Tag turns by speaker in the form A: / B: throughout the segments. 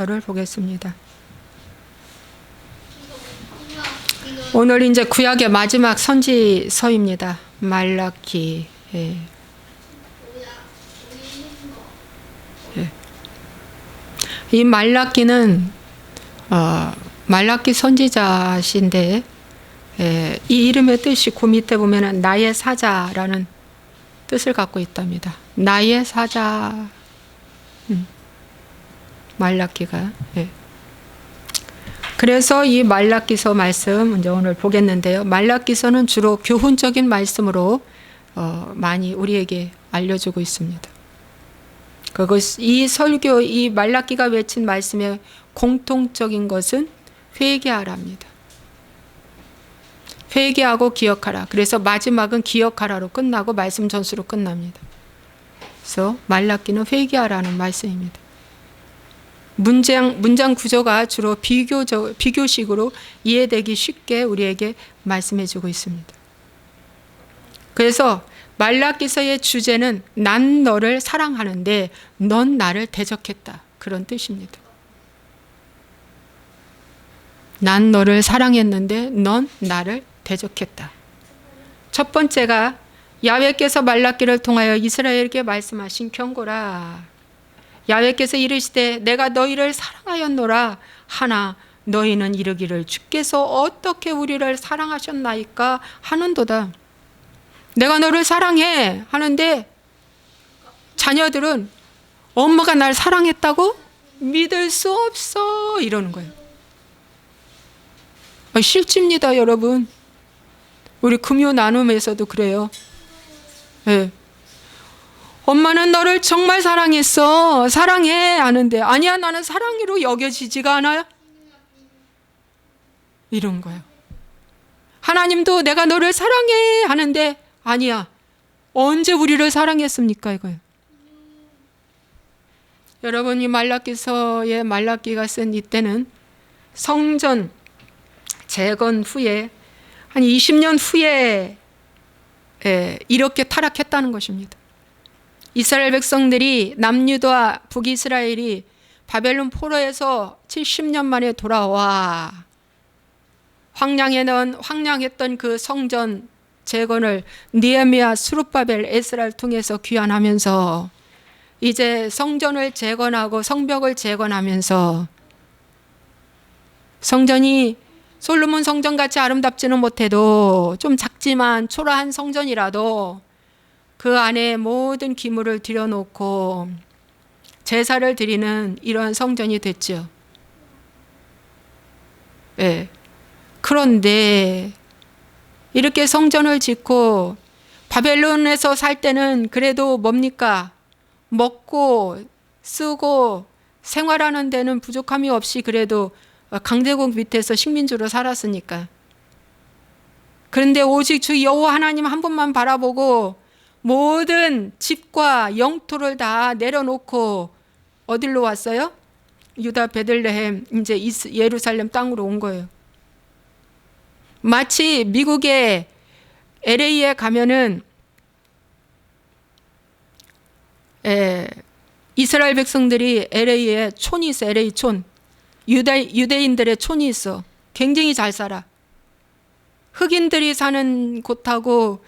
A: 를 보겠습니다. 오늘 이제 구약의 마지막 선지서입니다. 말라기. 예. 예. 이 말라기는 말라기 선지자신데 이 이름의 뜻이 그 밑에 보면은 나의 사자라는 뜻을 갖고 있답니다. 나의 사자. 말라기가. 예. 그래서 이 말라기서 말씀 이제 오늘 보겠는데요. 말라기서는 주로 교훈적인 말씀으로 많이 우리에게 알려주고 있습니다. 이 설교, 이 말라기가 외친 말씀의 공통적인 것은 회개하라입니다. 회개하고 기억하라. 그래서 마지막은 기억하라로 끝나고 말씀 전수로 끝납니다. 그래서 말라기는 회개하라는 말씀입니다. 문장 구조가 주로 비교식으로 이해되기 쉽게 우리에게 말씀해주고 있습니다. 그래서 말라기서의 주제는 난 너를 사랑하는데 넌 나를 대적했다. 그런 뜻입니다. 난 너를 사랑했는데 넌 나를 대적했다. 첫 번째가 야훼께서 말라기를 통하여 이스라엘에게 말씀하신 경고라. 야훼께서 이르시되 내가 너희를 사랑하였노라 하나 너희는 이르기를 주께서 어떻게 우리를 사랑하셨나이까 하는도다. 내가 너를 사랑해 하는데 자녀들은 엄마가 날 사랑했다고? 믿을 수 없어 이러는 거예요. 실제입니다, 여러분. 우리 금요 나눔에서도 그래요. 네. 엄마는 너를 정말 사랑했어. 사랑해 하는데 아니야 나는 사랑으로 여겨지지가 않아요. 이런 거예요. 하나님도 내가 너를 사랑해 하는데 아니야. 언제 우리를 사랑했습니까 이거예요. 여러분 이 말라기서의 말라기가 쓴 이때는 성전 재건 후에 한 20년 후에 이렇게 타락했다는 것입니다. 이스라엘 백성들이 남유다와 북이스라엘이 바벨론 포로에서 70년 만에 돌아와 황량했던 그 성전 재건을 느헤미야, 스룹바벨, 에스라를 통해서 귀환하면서 이제 성전을 재건하고 성벽을 재건하면서 성전이 솔로몬 성전같이 아름답지는 못해도 좀 작지만 초라한 성전이라도 그 안에 모든 기물을 들여놓고 제사를 드리는 이러한 성전이 됐죠. 네. 그런데 이렇게 성전을 짓고 바벨론에서 살 때는 그래도 뭡니까? 먹고 쓰고 생활하는 데는 부족함이 없이 그래도 강대국 밑에서 식민주로 살았으니까. 그런데 오직 주 여호와 하나님 한 분만 바라보고 모든 집과 영토를 다 내려놓고 어디로 왔어요? 유다 베들레헴 이제 예루살렘 땅으로 온 거예요. 마치 미국의 LA에 가면은 이스라엘 백성들이 LA에 촌이 있어. LA 촌. 유대인들의 촌이 있어. 굉장히 잘 살아. 흑인들이 사는 곳하고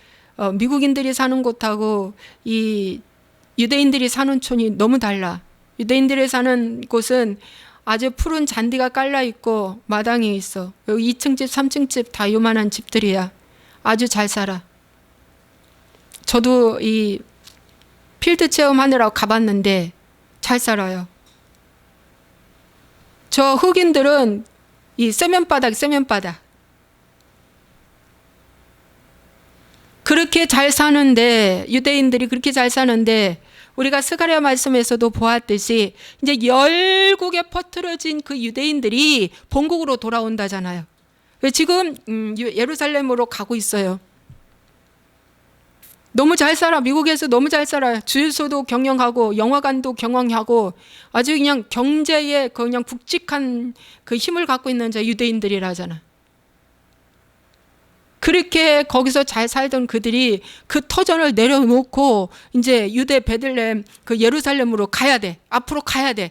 A: 미국인들이 사는 곳하고 이 유대인들이 사는 촌이 너무 달라. 유대인들이 사는 곳은 아주 푸른 잔디가 깔려 있고 마당이 있어. 여기 2층 집, 3층 집 다 요만한 집들이야. 아주 잘 살아. 저도 이 필드 체험하느라고 가봤는데 잘 살아요. 저 흑인들은 이 세면바닥. 그렇게 잘 사는데 유대인들이 그렇게 잘 사는데 우리가 스가랴 말씀에서도 보았듯이 이제 열국에 퍼뜨려진 그 유대인들이 본국으로 돌아온다잖아요. 지금 예루살렘으로 가고 있어요. 너무 잘 살아. 미국에서 너무 잘 살아요. 주유소도 경영하고 영화관도 경영하고 아주 그냥 경제에 그냥 굵직한 그 힘을 갖고 있는 자 유대인들이라잖아. 그렇게 거기서 잘 살던 그들이 그 터전을 내려놓고 이제 유대 베들레헴 그 예루살렘으로 가야 돼. 앞으로 가야 돼.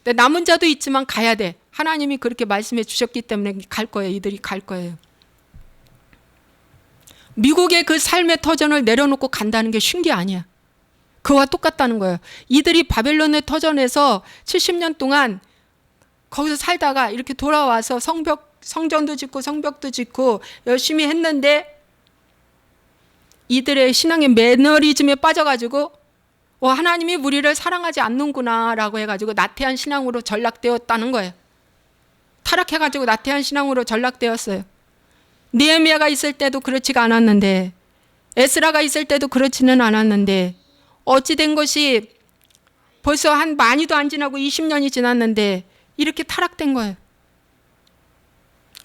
A: 근데 남은 자도 있지만 가야 돼. 하나님이 그렇게 말씀해 주셨기 때문에 갈 거예요. 이들이 갈 거예요. 미국의 그 삶의 터전을 내려놓고 간다는 게 쉬운 게 아니야. 그와 똑같다는 거예요. 이들이 바벨론의 터전에서 70년 동안 거기서 살다가 이렇게 돌아와서 성전도 짓고 성벽도 짓고 열심히 했는데 이들의 신앙의 매너리즘에 빠져가지고 하나님이 우리를 사랑하지 않는구나 라고 해가지고 나태한 신앙으로 전락되었다는 거예요. 타락해가지고 나태한 신앙으로 전락되었어요. 느헤미야가 있을 때도 그렇지가 않았는데, 에스라가 있을 때도 그렇지는 않았는데, 어찌 된 것이 벌써 한 많이도 안 지나고 20년이 지났는데 이렇게 타락된 거예요.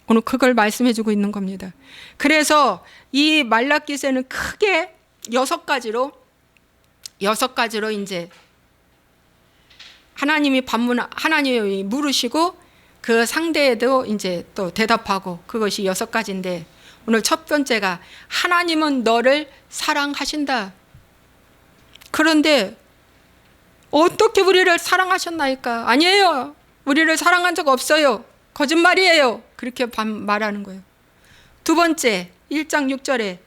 A: 오늘 그걸 말씀해 주고 있는 겁니다. 그래서 이 말라기새는 크게 6가지로 이제 하나님이 물으시고 그 상대에도 이제 또 대답하고, 그것이 6가지인데 오늘 첫 번째가 하나님은 너를 사랑하신다. 그런데 어떻게 우리를 사랑하셨나이까? 아니에요. 우리를 사랑한 적 없어요. 거짓말이에요. 그렇게 말하는 거예요. 두 번째 1장 6절에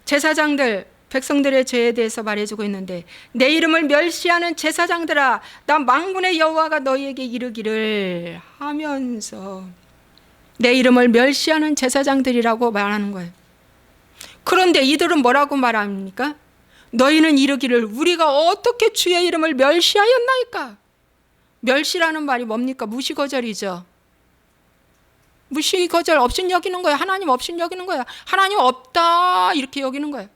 A: 제사장들 백성들의 죄에 대해서 말해주고 있는데, 내 이름을 멸시하는 제사장들아, 나 만군의 여호와가 너희에게 이르기를 하면서, 내 이름을 멸시하는 제사장들이라고 말하는 거예요. 그런데 이들은 뭐라고 말합니까? 너희는 이르기를 우리가 어떻게 주의 이름을 멸시하였나이까? 멸시라는 말이 뭡니까? 무시거절이죠. 무시거절, 없인 여기는 거야. 하나님 없인 여기는 거야. 하나님 없다 이렇게 여기는 거야.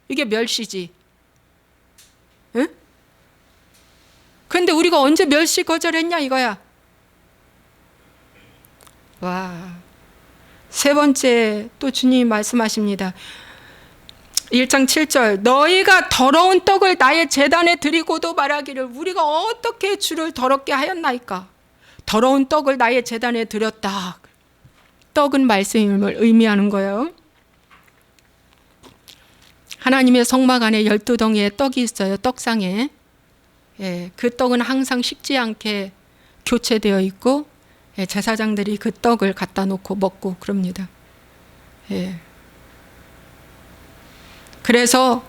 A: 이게 멸시지. 응? 그런데 우리가 언제 멸시 거절했냐 이거야. 와. 세 번째 또 주님이 말씀하십니다. 1장 7절, 너희가 더러운 떡을 나의 제단에 드리고도 말하기를 우리가 어떻게 주를 더럽게 하였나이까? 더러운 떡을 나의 제단에 드렸다. 떡은 말씀을 의미하는 거예요. 하나님의 성막 안에 12덩이의 떡이 있어요. 떡상에. 예, 그 떡은 항상 식지 않게 교체되어 있고, 예, 제사장들이 그 떡을 갖다 놓고 먹고 그럽니다. 예. 그래서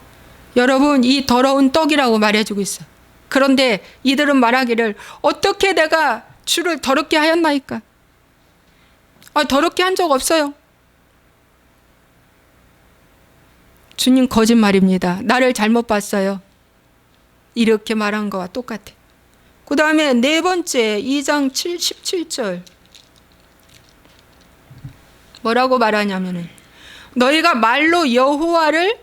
A: 여러분, 이 더러운 떡이라고 말해주고 있어요. 그런데 이들은 말하기를 어떻게 내가 주를 더럽게 하였나이까? 더럽게 한 적 없어요. 주님 거짓말입니다. 나를 잘못 봤어요. 이렇게 말한 거와 똑같아. 그 다음에 네 번째 2장 17절 뭐라고 말하냐면은, 너희가 말로 여호와를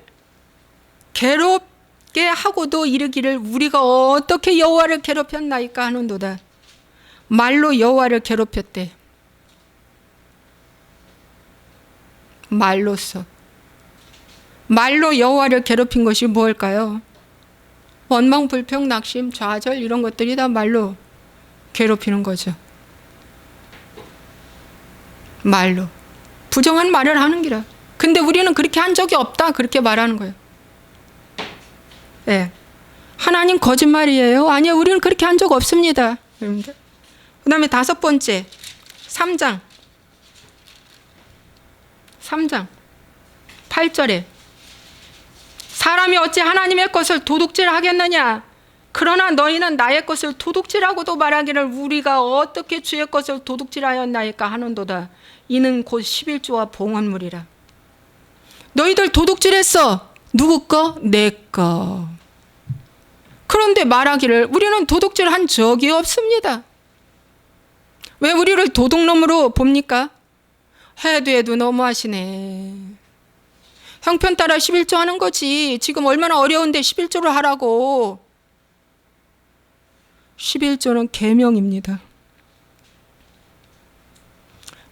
A: 괴롭게 하고도 이르기를 우리가 어떻게 여호와를 괴롭혔나이까 하는도다. 말로 여호와를 괴롭혔대. 말로써. 말로 여호와를 괴롭힌 것이 무엇일까요? 원망, 불평, 낙심, 좌절 이런 것들이 다 말로 괴롭히는 거죠. 말로. 부정한 말을 하는 기라. 근데 우리는 그렇게 한 적이 없다. 그렇게 말하는 거예요. 네. 하나님 거짓말이에요. 아니요, 우리는 그렇게 한 적 없습니다. 그 다음에 다섯 번째 3장 8절에 사람이 어찌 하나님의 것을 도둑질하겠느냐? 그러나 너희는 나의 것을 도둑질하고도 말하기를 우리가 어떻게 주의 것을 도둑질하였나이까 하는도다. 이는 곧 11조와 봉헌물이라. 너희들 도둑질했어. 누구 거? 내 거. 그런데 말하기를 우리는 도둑질한 적이 없습니다. 왜 우리를 도둑놈으로 봅니까? 해도 너무하시네. 형편 따라 11조 하는 거지. 지금 얼마나 어려운데 11조를 하라고. 11조는 계명입니다.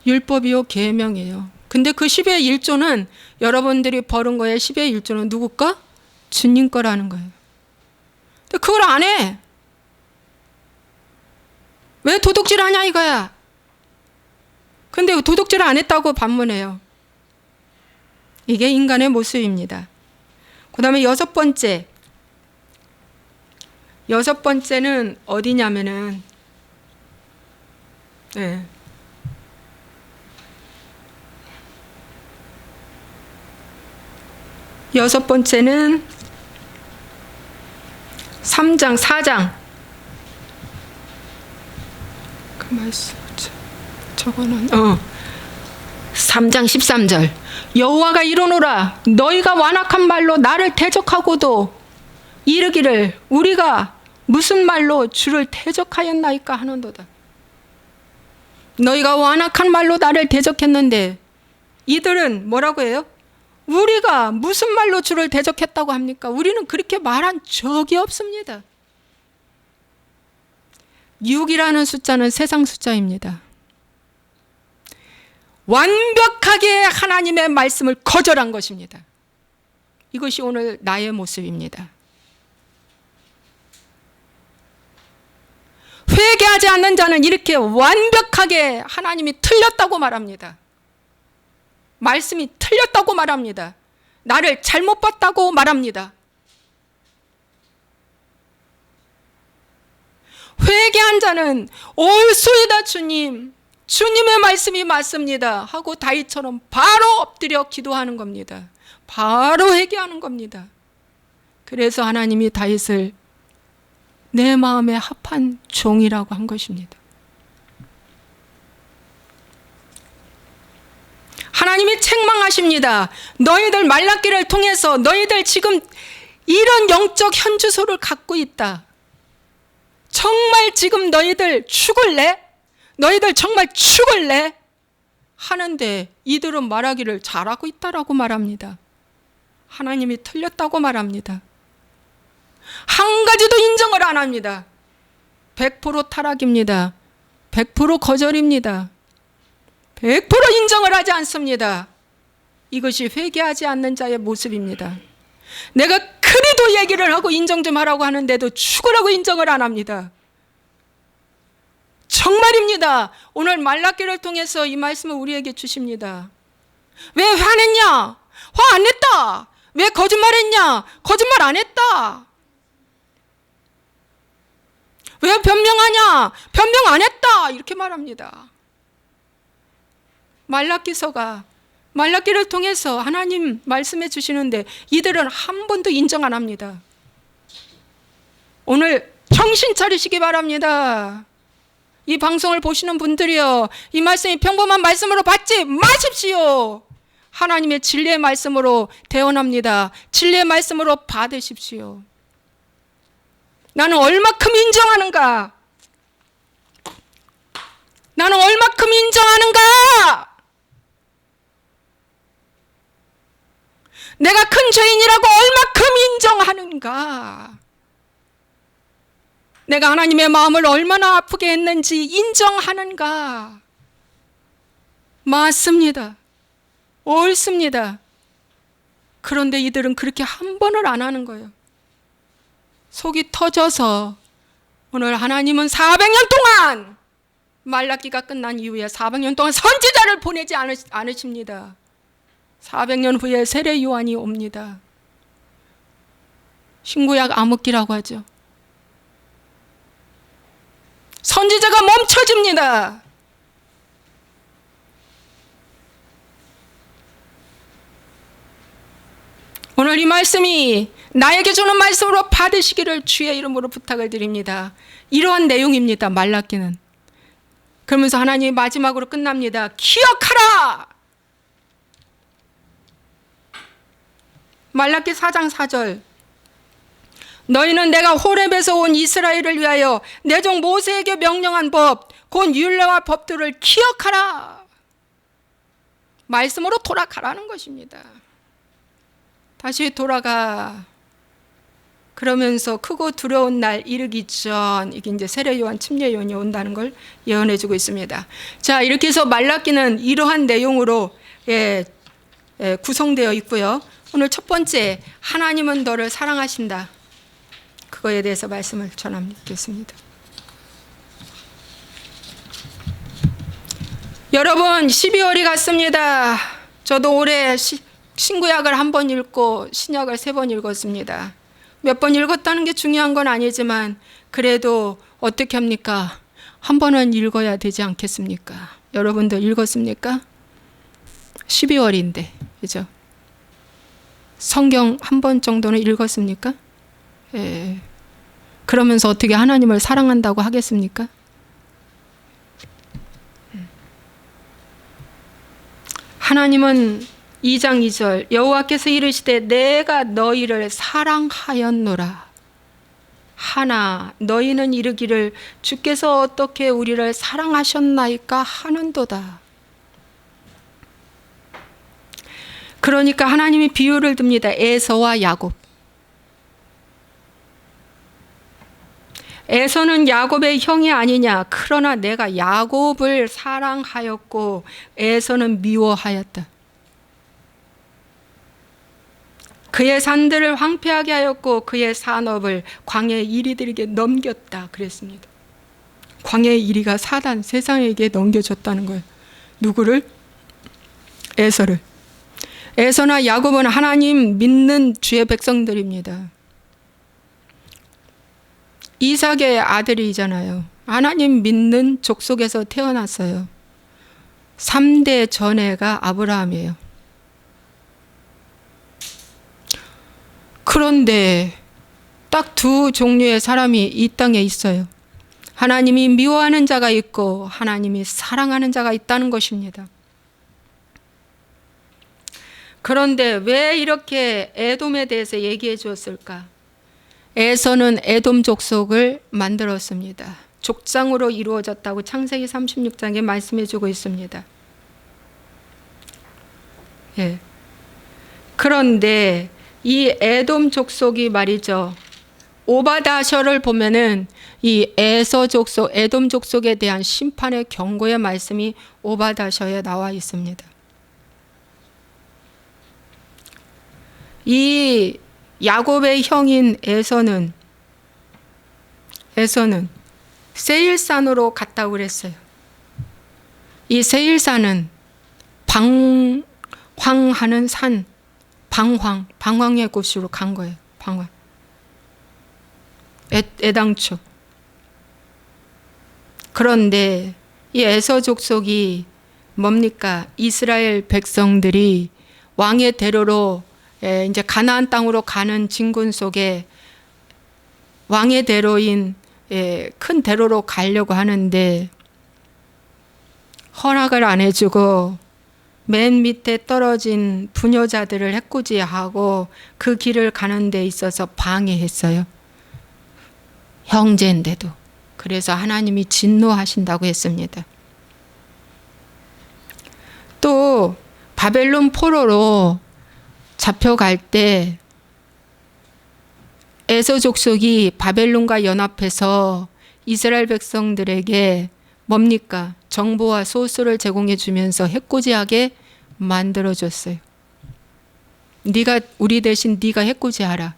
A: 율법이요 계명이에요. 근데 그 10의 1조는 여러분들이 벌은 거에 10의 1조는 누구 거? 주님 거라는 거예요. 근데 그걸 안 해. 왜 도둑질 하냐 이거야. 근데 도둑질을 안 했다고 반문해요. 이게 인간의 모습입니다. 그 다음에 여섯 번째는 어디냐면은 네. 여섯 번째는 3장, 4장. 그 말씀, 저거는, 3장 13절. 여호와가 이르노라, 너희가 완악한 말로 나를 대적하고도 이르기를 우리가 무슨 말로 주를 대적하였나이까 하는도다. 너희가 완악한 말로 나를 대적했는데 이들은 뭐라고 해요? 우리가 무슨 말로 주를 대적했다고 합니까? 우리는 그렇게 말한 적이 없습니다. 6이라는 숫자는 세상 숫자입니다. 완벽하게 하나님의 말씀을 거절한 것입니다. 이것이 오늘 나의 모습입니다. 회개하지 않는 자는 이렇게 완벽하게 하나님이 틀렸다고 말합니다. 말씀이 틀렸다고 말합니다. 나를 잘못 봤다고 말합니다. 회개한 자는 옳소이다 주님, 주님의 말씀이 맞습니다 하고 다윗처럼 바로 엎드려 기도하는 겁니다. 바로 회개하는 겁니다. 그래서 하나님이 다윗을 내 마음에 합한 종이라고 한 것입니다. 하나님이 책망하십니다. 너희들 말라기를 통해서 너희들 지금 이런 영적 현주소를 갖고 있다. 정말 지금 너희들 죽을래? 너희들 정말 죽을래? 하는데 이들은 말하기를 잘하고 있다라고 말합니다. 하나님이 틀렸다고 말합니다. 한 가지도 인정을 안 합니다. 100% 타락입니다. 100% 거절입니다. 100% 인정을 하지 않습니다. 이것이 회개하지 않는 자의 모습입니다. 내가 그래도 얘기를 하고 인정 좀 하라고 하는데도 죽으라고 인정을 안 합니다. 정말입니다. 오늘 말라기를 통해서 이 말씀을 우리에게 주십니다. 왜 화냈냐? 화 안 냈다. 왜 거짓말했냐? 거짓말 안 했다. 왜 변명하냐? 변명 안 했다. 이렇게 말합니다. 말라기서가 말라기를 통해서 하나님 말씀해 주시는데 이들은 한 번도 인정 안 합니다. 오늘 정신 차리시기 바랍니다. 이 방송을 보시는 분들이요, 이 말씀이 평범한 말씀으로 받지 마십시오. 하나님의 진리의 말씀으로 대언합니다. 진리의 말씀으로 받으십시오. 나는 얼마큼 인정하는가? 나는 얼마큼 인정하는가? 내가 큰 죄인이라고 얼마큼 인정하는가? 내가 하나님의 마음을 얼마나 아프게 했는지 인정하는가? 맞습니다. 옳습니다. 그런데 이들은 그렇게 한 번을 안 하는 거예요. 속이 터져서 오늘 하나님은 400년 동안 말라기가 끝난 이후에 400년 동안 선지자를 보내지 않으십니다. 400년 후에 세례 요한이 옵니다. 신구약 암흑기라고 하죠. 선지자가 멈춰집니다. 오늘 이 말씀이 나에게 주는 말씀으로 받으시기를 주의 이름으로 부탁을 드립니다. 이러한 내용입니다. 말라기는. 그러면서 하나님이 마지막으로 끝납니다. 기억하라! 말라기 4장 4절. 너희는 내가 호렙에서 온 이스라엘을 위하여 내 종 모세에게 명령한 법, 곧 율례와 법들을 기억하라. 말씀으로 돌아가라는 것입니다. 다시 돌아가. 그러면서 크고 두려운 날 이르기 전, 이게 이제 세례 요한, 침례 요한이 온다는 걸 예언해 주고 있습니다. 자, 이렇게 해서 말라기는 이러한 내용으로 구성되어 있고요. 오늘 첫 번째, 하나님은 너를 사랑하신다. 그거에 대해서 말씀을 전하겠습니다. 여러분, 12월이 갔습니다. 저도 올해 신구약을 한 번 읽고 신약을 3번 읽었습니다. 몇 번 읽었다는 게 중요한 건 아니지만 그래도 어떻게 합니까? 한 번은 읽어야 되지 않겠습니까? 여러분들 읽었습니까? 12월인데, 그죠? 성경 한 번 정도는 읽었습니까? 예. 그러면서 어떻게 하나님을 사랑한다고 하겠습니까? 하나님은 2장 2절 여호와께서 이르시되 내가 너희를 사랑하였노라. 하나 너희는 이르기를 주께서 어떻게 우리를 사랑하셨나이까 하는도다. 그러니까 하나님이 비유를 듭니다. 에서와 야곱. 에서는 야곱의 형이 아니냐. 그러나 내가 야곱을 사랑하였고 에서는 미워하였다. 그의 산들을 황폐하게 하였고 그의 산업을 광야의 이리들에게 넘겼다 그랬습니다. 광야의 이리가 사단 세상에게 넘겨줬다는 거예요. 누구를? 에서를. 에서나 야곱은 하나님 믿는 주의 백성들입니다. 이삭의 아들이잖아요. 하나님 믿는 족속에서 태어났어요. 3대 전애가 아브라함이에요. 그런데 딱 두 종류의 사람이 이 땅에 있어요. 하나님이 미워하는 자가 있고 하나님이 사랑하는 자가 있다는 것입니다. 그런데 왜 이렇게 에돔에 대해서 얘기해 주었을까? 에서는 에돔 족속을 만들었습니다. 족장으로 이루어졌다고 창세기 36장에 말씀해 주고 있습니다. 예. 그런데 이 에돔 족속이 말이죠. 오바다셔를 보면은 이 에서 족속, 에돔 족속에 대한 심판의 경고의 말씀이 오바다셔에 나와 있습니다. 이 야곱의 형인 에서는 세일산으로 갔다고 그랬어요. 이 세일산은 방황하는 산, 방황의 곳으로 간 거예요. 방황. 애당초. 그런데 이 에서 족속이 뭡니까? 이스라엘 백성들이 왕의 대로로 이제 가나안 땅으로 가는 진군 속에 왕의 대로인 큰 대로로 가려고 하는데 허락을 안 해주고 맨 밑에 떨어진 부녀자들을 해코지하고 그 길을 가는 데 있어서 방해했어요. 형제인데도. 그래서 하나님이 진노하신다고 했습니다. 또 바벨론 포로로 잡혀갈 때 에서 족속이 바벨론과 연합해서 이스라엘 백성들에게 뭡니까? 정보와 소스를 제공해 주면서 해코지하게 만들어줬어요. 네가 우리 대신 네가 해코지하라.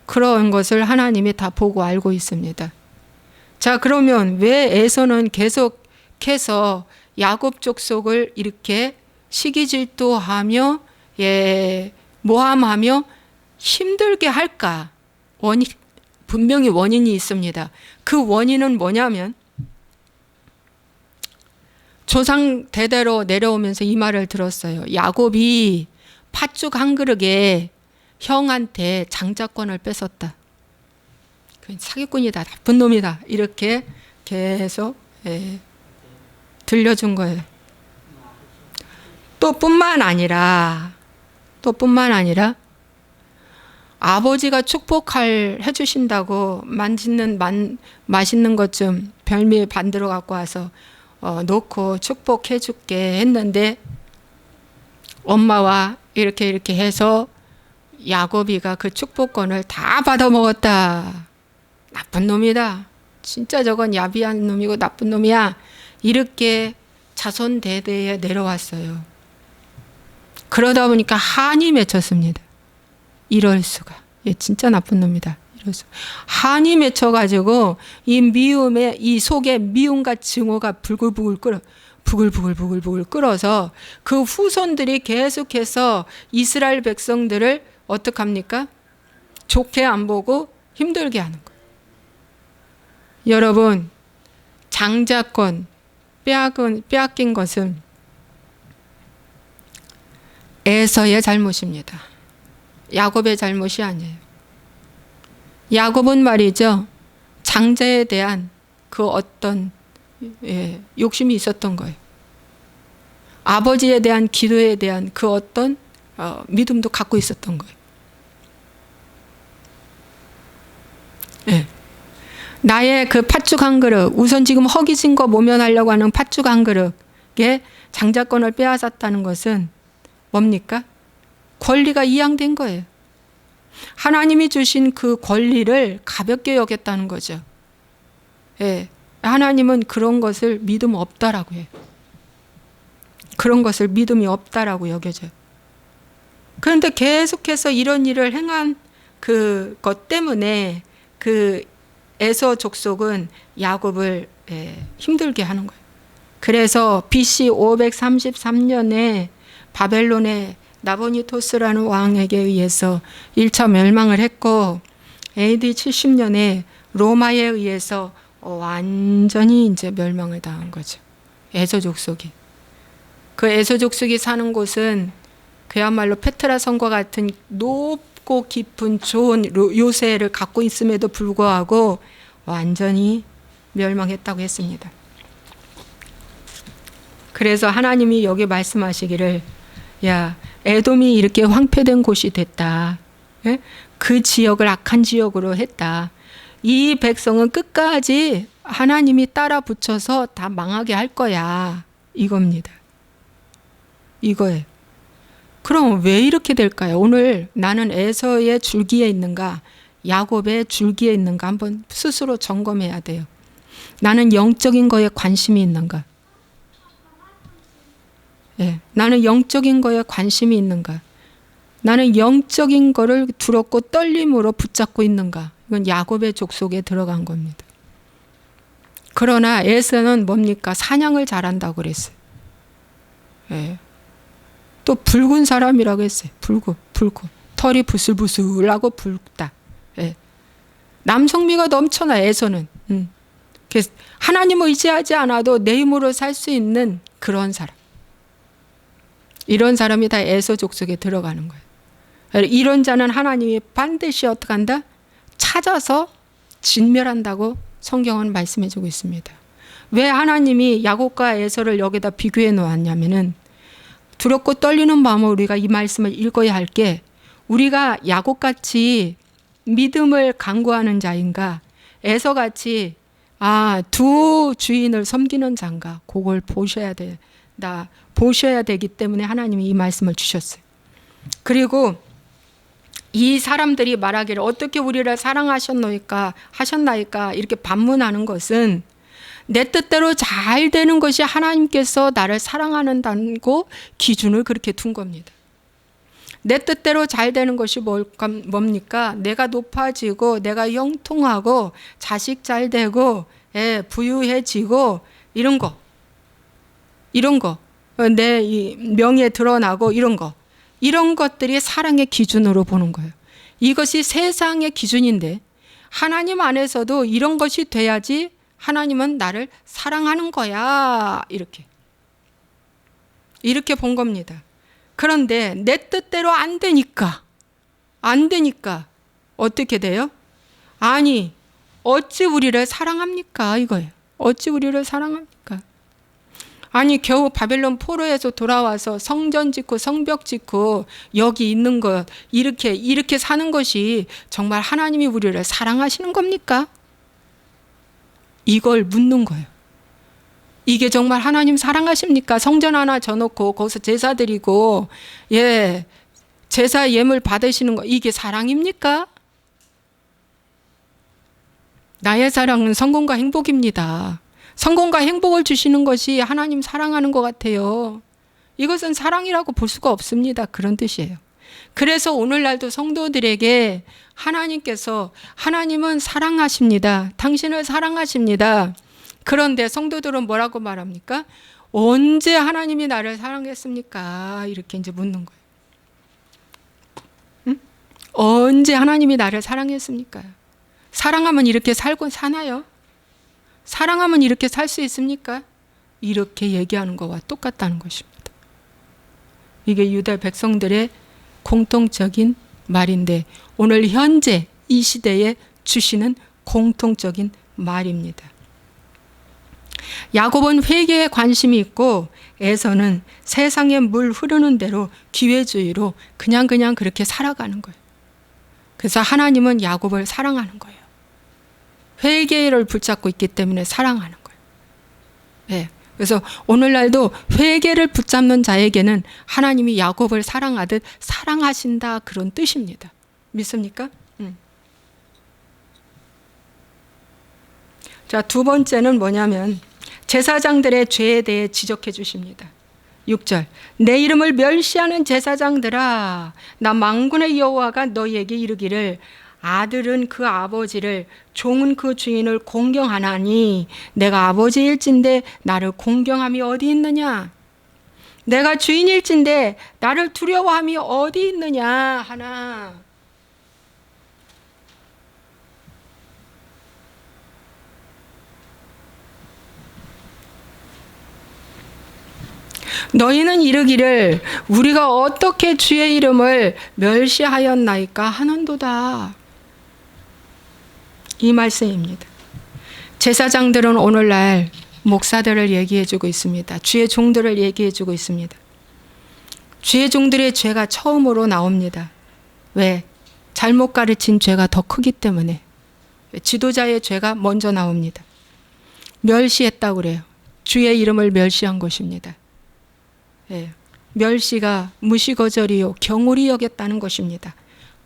A: 그런 것을 하나님이 다 보고 알고 있습니다. 자, 그러면 왜 에서는 계속해서 야곱 족속을 이렇게 시기질투하며 모함하며 힘들게 할까? 분명히 원인이 있습니다. 그 원인은 뭐냐면 조상 대대로 내려오면서 이 말을 들었어요. 야곱이 팥죽 한 그릇에 형한테 장자권을 뺏었다. 사기꾼이다, 나쁜 놈이다, 이렇게 계속 들려준 거예요. 또 뿐만 아니라 아버지가 해주신다고 맛있는 것 좀 별미에 만들어 갖고 와서 놓고 축복해 줄게 했는데 엄마와 이렇게 해서 야곱이가 그 축복권을 다 받아 먹었다. 나쁜 놈이다. 진짜 저건 야비한 놈이고 나쁜 놈이야. 이렇게 자손 대대에 내려왔어요. 그러다 보니까 한이 맺혔습니다. 이럴 수가. 얘 진짜 나쁜 놈이다. 이럴 수가. 한이 맺혀가지고 이 속에 미움과 증오가 부글부글 끓어서 그 후손들이 계속해서 이스라엘 백성들을 어떡합니까? 좋게 안 보고 힘들게 하는 거예요. 여러분, 장자권 빼앗긴 것은 에서의 잘못입니다. 야곱의 잘못이 아니에요. 야곱은 말이죠, 장자에 대한 그 어떤 욕심이 있었던 거예요. 아버지에 대한 기도에 대한 그 어떤 믿음도 갖고 있었던 거예요. 예. 나의 그 팥죽 한 그릇, 우선 지금 허기진 거 모면하려고 하는 팥죽 한 그릇에 장자권을 빼앗았다는 것은 뭡니까? 권리가 이양된 거예요. 하나님이 주신 그 권리를 가볍게 여겼다는 거죠. 예. 하나님은 그런 것을 믿음 없다라고 해요. 그런 것을 믿음이 없다라고 여겨져요. 그런데 계속해서 이런 일을 행한 그것 때문에 그 에서 족속은 야곱을 힘들게 하는 거예요. 그래서 BC 533년에 바벨론의 나보니토스라는 왕에게 의해서 1차 멸망을 했고, AD 70년에 로마에 의해서 완전히 이제 멸망을 당한 거죠. 에서 족속이. 그 에서 족속이 사는 곳은 그야말로 페트라 성과 같은 높고 깊은 좋은 요새를 갖고 있음에도 불구하고 완전히 멸망했다고 했습니다. 그래서 하나님이 여기 말씀하시기를, 야, 에돔이 이렇게 황폐된 곳이 됐다. 예? 그 지역을 악한 지역으로 했다. 이 백성은 끝까지 하나님이 따라 붙여서 다 망하게 할 거야. 이겁니다. 이거예요. 그럼 왜 이렇게 될까요? 오늘 나는 에서의 줄기에 있는가, 야곱의 줄기에 있는가 한번 스스로 점검해야 돼요. 나는 영적인 거에 관심이 있는가? 예, 나는 영적인 거에 관심이 있는가? 나는 영적인 거를 두렵고 떨림으로 붙잡고 있는가? 이건 야곱의 족속에 들어간 겁니다. 그러나 에서는 뭡니까? 사냥을 잘한다고 그랬어요. 예. 또 붉은 사람이라고 했어요. 붉고 털이 부슬부슬하고 붉다. 예. 남성미가 넘쳐나 에서는. 하나님을 의지하지 않아도 내 힘으로 살 수 있는 그런 사람. 이런 사람이 다 에서 족속에 들어가는 거예요. 이런 자는 하나님이 반드시 어떻게 한다? 찾아서 진멸한다고 성경은 말씀해 주고 있습니다. 왜 하나님이 야곱과 에서를 여기다 비교해 놓았냐면은, 두렵고 떨리는 마음으로 우리가 이 말씀을 읽어야 할 게, 우리가 야곱같이 믿음을 강구하는 자인가, 에서같이 두 주인을 섬기는 자인가, 그걸 보셔야 되기 때문에 하나님이 이 말씀을 주셨어요. 그리고 이 사람들이 말하기를 어떻게 우리를 사랑하셨나이까 이렇게 반문하는 것은, 내 뜻대로 잘 되는 것이 하나님께서 나를 사랑하는다고 기준을 그렇게 둔 겁니다. 내 뜻대로 잘 되는 것이 뭡니까? 내가 높아지고 내가 형통하고 자식 잘 되고 부유해지고 이런 거 내 이 명예 드러나고 이런 것들이 사랑의 기준으로 보는 거예요. 이것이 세상의 기준인데, 하나님 안에서도 이런 것이 돼야지 하나님은 나를 사랑하는 거야. 이렇게 본 겁니다. 그런데 내 뜻대로 안 되니까 어떻게 돼요? 아니, 어찌 우리를 사랑합니까? 이거예요. 어찌 우리를 사랑합니까? 아니, 겨우 바벨론 포로에서 돌아와서 성전 짓고 성벽 짓고 여기 있는 것, 이렇게 사는 것이 정말 하나님이 우리를 사랑하시는 겁니까? 이걸 묻는 거예요. 이게 정말 하나님 사랑하십니까? 성전 하나 져놓고 거기서 제사 드리고 제사 예물 받으시는 거, 이게 사랑입니까? 나의 사랑은 성공과 행복입니다. 성공과 행복을 주시는 것이 하나님 사랑하는 것 같아요. 이것은 사랑이라고 볼 수가 없습니다. 그런 뜻이에요. 그래서 오늘날도 성도들에게 하나님은 사랑하십니다. 당신을 사랑하십니다. 그런데 성도들은 뭐라고 말합니까? 언제 하나님이 나를 사랑했습니까? 이렇게 이제 묻는 거예요. 응? 언제 하나님이 나를 사랑했습니까? 사랑하면 이렇게 살고 사나요? 사랑하면 이렇게 살 수 있습니까? 이렇게 얘기하는 거와 똑같다는 것입니다. 이게 유다 백성들의 공통적인 말인데 오늘 현재 이 시대에 주시는 공통적인 말입니다. 야곱은 회개에 관심이 있고 에서는 세상의 물 흐르는 대로 기회주의로 그냥 그렇게 살아가는 거예요. 그래서 하나님은 야곱을 사랑하는 거예요. 회개를 붙잡고 있기 때문에 사랑하는 거예요. 네. 그래서 오늘날도 회개를 붙잡는 자에게는 하나님이 야곱을 사랑하듯 사랑하신다 그런 뜻입니다. 믿습니까? 자, 두 번째는 뭐냐면 제사장들의 죄에 대해 지적해 주십니다. 6절 내 이름을 멸시하는 제사장들아 나 만군의 여호와가 너희에게 이르기를 아들은 그 아버지를 종은 그 주인을 공경하나니 내가 아버지일진데 나를 공경함이 어디 있느냐 내가 주인일진데 나를 두려워함이 어디 있느냐 하나 너희는 이르기를 우리가 어떻게 주의 이름을 멸시하였나이까 하는도다. 이 말씀입니다. 제사장들은 오늘날 목사들을 얘기해주고 있습니다. 주의 종들을 얘기해주고 있습니다. 주의 종들의 죄가 처음으로 나옵니다. 왜? 잘못 가르친 죄가 더 크기 때문에. 지도자의 죄가 먼저 나옵니다. 멸시했다고 그래요. 주의 이름을 멸시한 것입니다. 예, 멸시가 무시거절이요 경홀히 여겼다는 것입니다.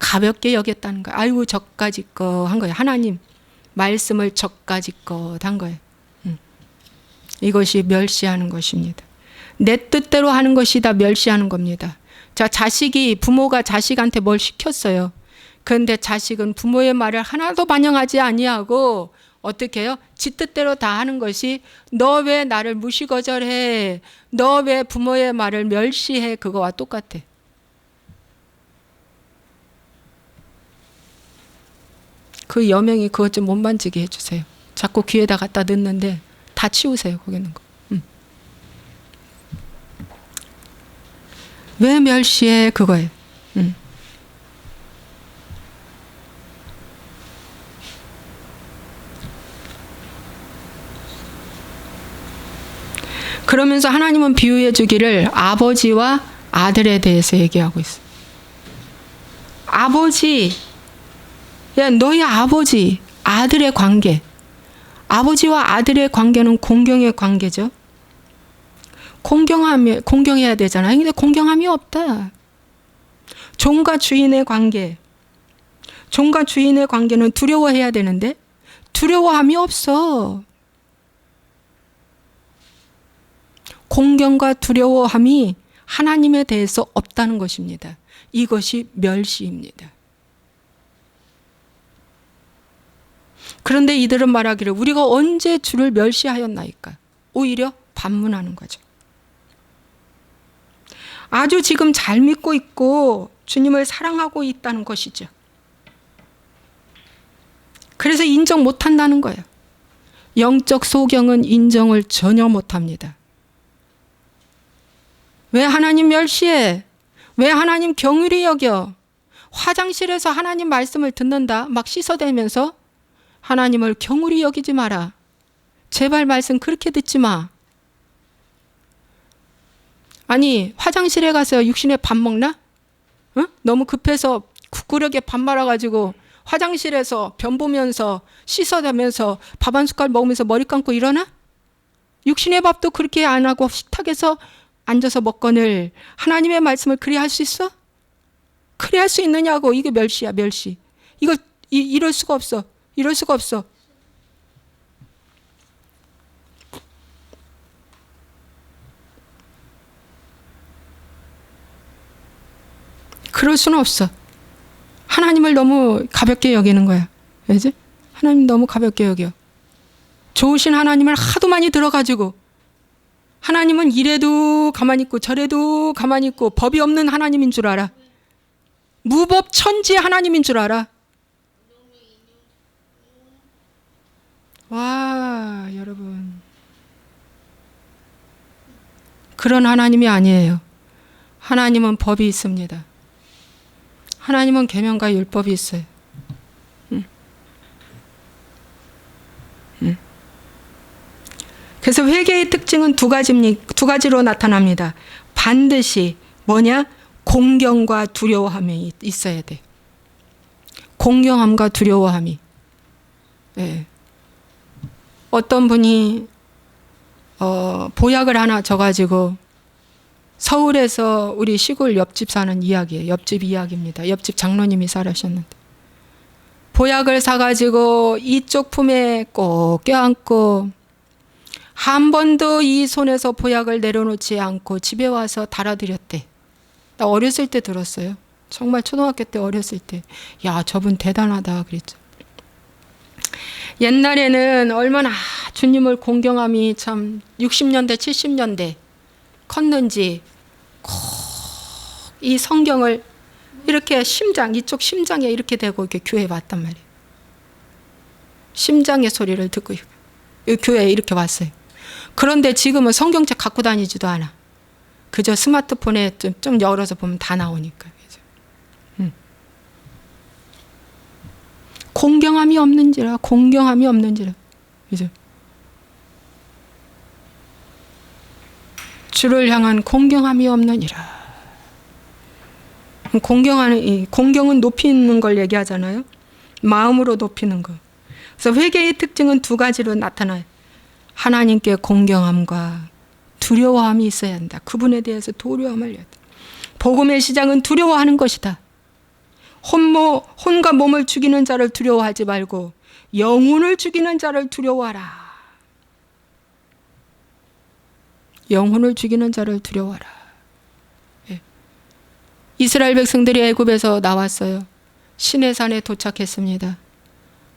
A: 가볍게 여겼다는 거예요. 아이고 저까지 거 한 거예요. 하나님 말씀을 저까지 거 한 거예요. 이것이 멸시하는 것입니다. 내 뜻대로 하는 것이 다 멸시하는 겁니다. 자, 부모가 자식한테 뭘 시켰어요. 그런데 자식은 부모의 말을 하나도 반영하지 아니하고 어떻게 해요? 지 뜻대로 다 하는 것이 너 왜 나를 무시거절해? 너 왜 부모의 말을 멸시해? 그거와 똑같아. 그 여명이 그것 좀 못 만지게 해주세요. 자꾸 귀에다 갖다 넣는데 다 치우세요. 거기 있는 거. 왜 멸시해? 그거예요. 그러면서 하나님은 비유해 주기를 아버지와 아들에 대해서 얘기하고 있어요. 아버지, 야 너희 아버지, 아들의 관계. 아버지와 아들의 관계는 공경의 관계죠. 공경해야 되잖아요. 근데 공경함이 없다. 종과 주인의 관계. 종과 주인의 관계는 두려워해야 되는데 두려워함이 없어. 공경과 두려워함이 하나님에 대해서 없다는 것입니다. 이것이 멸시입니다. 그런데 이들은 말하기를 우리가 언제 주를 멸시하였나이까? 오히려 반문하는 거죠. 아주 지금 잘 믿고 있고 주님을 사랑하고 있다는 것이죠. 그래서 인정 못한다는 거예요. 영적 소경은 인정을 전혀 못합니다. 왜 하나님 멸시해? 왜 하나님 경휼히 여겨? 화장실에서 하나님 말씀을 듣는다. 막 씻어대면서 하나님을 경휼히 여기지 마라. 제발 말씀 그렇게 듣지 마. 아니 화장실에 가서 육신에 밥 먹나? 어? 너무 급해서 국구력에 밥 말아가지고 화장실에서 변 보면서 씻어대면서 밥 한 숟갈 먹으면서 머리 감고 일어나? 육신의 밥도 그렇게 안 하고 식탁에서 앉아서 먹거늘 하나님의 말씀을 그리 할 수 있어? 그리 할 수 있느냐고. 이게 멸시야, 멸시. 이거 이럴 수가 없어. 이럴 수가 없어. 그럴 수는 없어. 하나님을 너무 가볍게 여기는 거야. 알지? 하나님 너무 가볍게 여겨. 좋으신 하나님을 하도 많이 들어가지고 하나님은 이래도 가만히 있고 저래도 가만히 있고 법이 없는 하나님인 줄 알아. 무법천지 하나님인 줄 알아. 와, 여러분. 그런 하나님이 아니에요. 하나님은 법이 있습니다. 하나님은 계명과 율법이 있어요. 그래서 회개의 특징은 두 가지로 나타납니다. 반드시 뭐냐? 공경과 두려워함이 있어야 돼. 공경함과 두려워함이. 네. 어떤 분이 보약을 하나 져가지고 서울에서 우리 시골 옆집 사는 이야기예요. 옆집 이야기입니다. 옆집 장로님이 살아셨는데 보약을 사가지고 이쪽 품에 꼭 껴안고 한 번도 이 손에서 보약을 내려놓지 않고 집에 와서 달아드렸대. 나 어렸을 때 들었어요. 정말 초등학교 때 어렸을 때. 야, 저분 대단하다 그랬죠. 옛날에는 얼마나 주님을 공경함이 참 60년대 70년대 컸는지 꼭 이 성경을 이렇게 이쪽 심장에 이렇게 대고 이렇게 교회에 왔단 말이에요. 심장의 소리를 듣고 교회에 이렇게 왔어요. 그런데 지금은 성경책 갖고 다니지도 않아. 그저 스마트폰에 좀 열어서 보면 다 나오니까. 공경함이 없는지라. 그죠? 주를 향한 공경함이 없느니라. 공경은 높이는 걸 얘기하잖아요. 마음으로 높이는 거. 그래서 회개의 특징은 두 가지로 나타나요. 하나님께 공경함과 두려워함이 있어야 한다. 그분에 대해서 두려움을 해야 돼. 복음의 시작은 두려워하는 것이다. 혼과 몸을 죽이는 자를 두려워하지 말고 영혼을 죽이는 자를 두려워하라. 영혼을 죽이는 자를 두려워하라. 예. 이스라엘 백성들이 애굽에서 나왔어요. 시내산에 도착했습니다.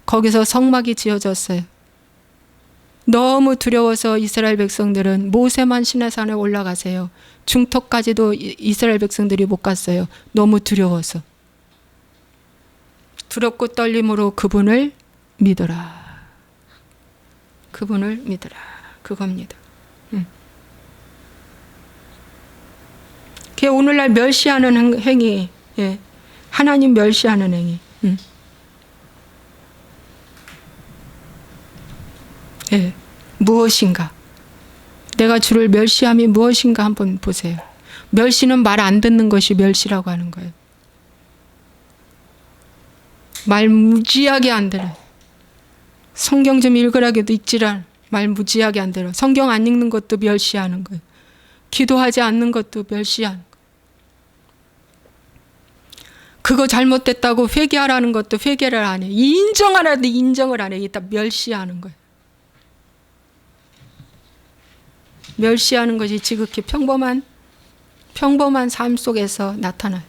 A: 거기서 성막이 지어졌어요. 너무 두려워서 이스라엘 백성들은 모세만 시내산에 올라가세요. 중턱까지도 이스라엘 백성들이 못 갔어요. 너무 두려워서. 두렵고 떨림으로 그분을 믿어라. 그분을 믿어라. 그겁니다. 그게 오늘날 멸시하는 행위. 예. 하나님 멸시하는 행위. 예. 무엇인가? 내가 주를 멸시함이 무엇인가 한번 보세요. 멸시는 말 안 듣는 것이 멸시라고 하는 거예요. 말 무지하게 안 들어. 성경 좀 읽으라고도 읽지라 말 무지하게 안 들어. 성경 안 읽는 것도 멸시하는 거예요. 기도하지 않는 것도 멸시하는 거예요. 그거 잘못됐다고 회개하라는 것도 회개를 안 해. 인정하라도 인정을 안 해. 이따 멸시하는 거예요. 멸시하는 것이 지극히 평범한 삶 속에서 나타나요.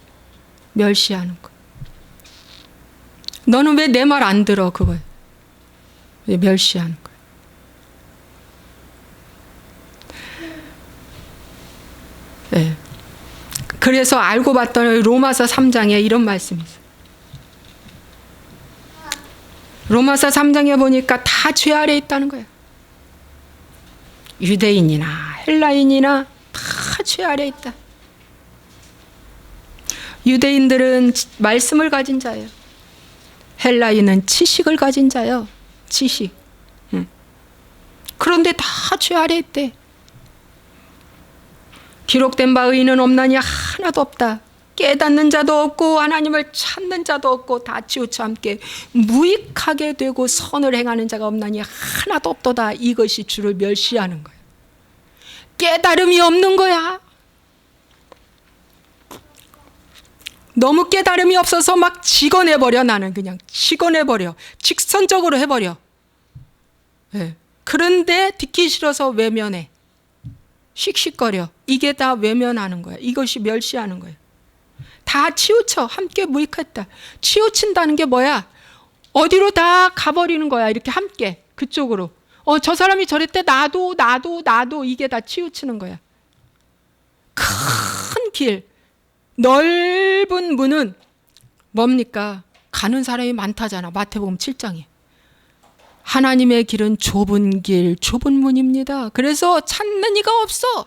A: 멸시하는 거. 너는 왜 내 말 안 들어? 그거예요. 멸시하는 거예요. 네. 그래서 알고 봤더니 로마서 3장에 이런 말씀이 있어요. 로마서 3장에 보니까 다 죄 아래 있다는 거예요. 유대인이나 헬라인이나 다 죄 아래 있다. 유대인들은 말씀을 가진 자예요. 헬라인은 지식을 가진 자요. 지식. 그런데 다 죄 아래 있대. 기록된 바 의인은 없나니 하나도 없다. 깨닫는 자도 없고 하나님을 찾는 자도 없고 다 치우쳐 함께 무익하게 되고 선을 행하는 자가 없나니 하나도 없도다. 이것이 주를 멸시하는 거야. 깨달음이 없는 거야. 너무 깨달음이 없어서 막 직언해버려. 나는 그냥 직언해버려. 직선적으로 해버려. 네. 그런데 듣기 싫어서 외면해. 씩씩거려. 이게 다 외면하는 거야. 이것이 멸시하는 거야. 다 치우쳐. 함께 무익했다. 치우친다는 게 뭐야? 어디로 다 가버리는 거야. 이렇게 함께 그쪽으로. 저 사람이 저랬대. 나도 이게 다 치우치는 거야. 큰 길, 넓은 문은 뭡니까? 가는 사람이 많다잖아. 마태복음 7장에. 하나님의 길은 좁은 길, 좁은 문입니다. 그래서 찾는 이가 없어.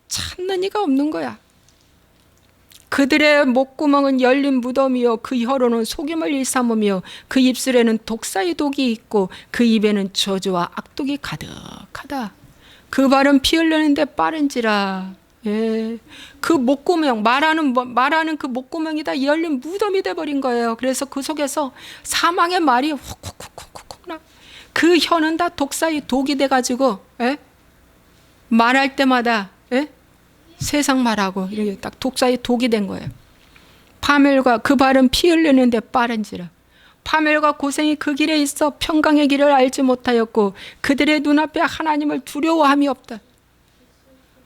A: 찾는 이가 없는 거야. 그들의 목구멍은 열린 무덤이요 그 혀로는 속임을 일삼으며 그 입술에는 독사의 독이 있고 그 입에는 저주와 악독이 가득하다. 그 발은 피 흘리는데 빠른지라. 예. 그 목구멍, 말하는 그 목구멍이 다 열린 무덤이 돼버린 거예요. 그래서 그 속에서 사망의 말이 훅훅훅훅훅 나. 그 혀는 다 독사의 독이 돼가지고, 예? 말할 때마다, 예? 세상 말하고 이렇게 딱 독사의 독이 된 거예요. 파멸과 그 발은 피 흘리는데 빠른지라. 파멸과 고생이 그 길에 있어 평강의 길을 알지 못하였고 그들의 눈앞에 하나님을 두려워함이 없다.